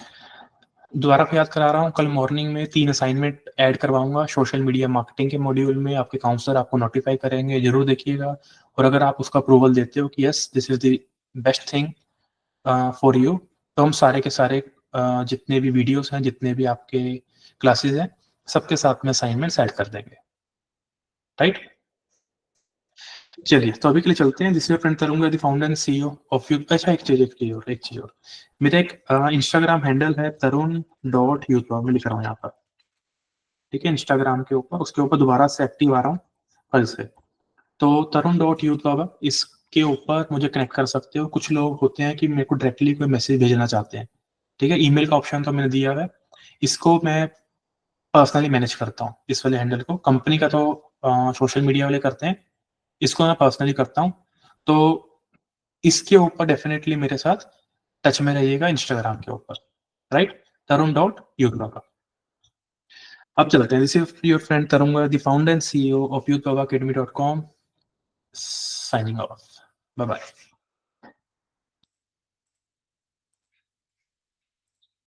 दोबारा को याद करा रहा हूँ, कल मॉर्निंग में 3 असाइनमेंट ऐड करवाऊँगा सोशल मीडिया मार्केटिंग के मॉड्यूल में, आपके काउंसलर आपको नोटिफ़ाई करेंगे, ज़रूर देखिएगा। और अगर आप उसका अप्रूवल देते हो कि yes this is the best thing for you, तो हम सारे के सारे जितने भी वीडियोज़ हैं, जितने भी आपके क्लासेस हैं, सबके साथ में असाइनमेंट्स ऐड कर देंगे, राइट? चलिए, तो अभी के लिए चलते हैं। This is your friend Tarun, the founder and CEO of you. अच्छा, एक चीज़ और। मेरा एक इंस्टाग्राम हैंडल है tarun.youthblog, मैं लिख रहा हूँ यहाँ पर, ठीक है? इंस्टाग्राम के ऊपर, उसके ऊपर दोबारा से एक्टिव आ रहा हूँ कल से। तो tarun.youthblog, इसके ऊपर मुझे कनेक्ट कर सकते हो। कुछ लोग होते हैं कि मेरे को डायरेक्टली कोई मैसेज भेजना चाहते हैं, ठीक है? ईमेल का ऑप्शन तो मैंने दिया हुआ है। इसको मैं पर्सनली मैनेज करता हूँ, इस वाले हैंडल को। कंपनी का तो सोशल मीडिया वाले करते हैं, इसको मैं पर्सनली करता हूँ। तो इसके ऊपर डेफिनेटली मेरे साथ टच में रहिएगा इंस्टाग्राम के ऊपर, राइट? tarun.youthblogger। अब चलते हैं। This is your friend Tarun, the founder and CEO of youthbloggeracademy.com, signing off. Bye bye.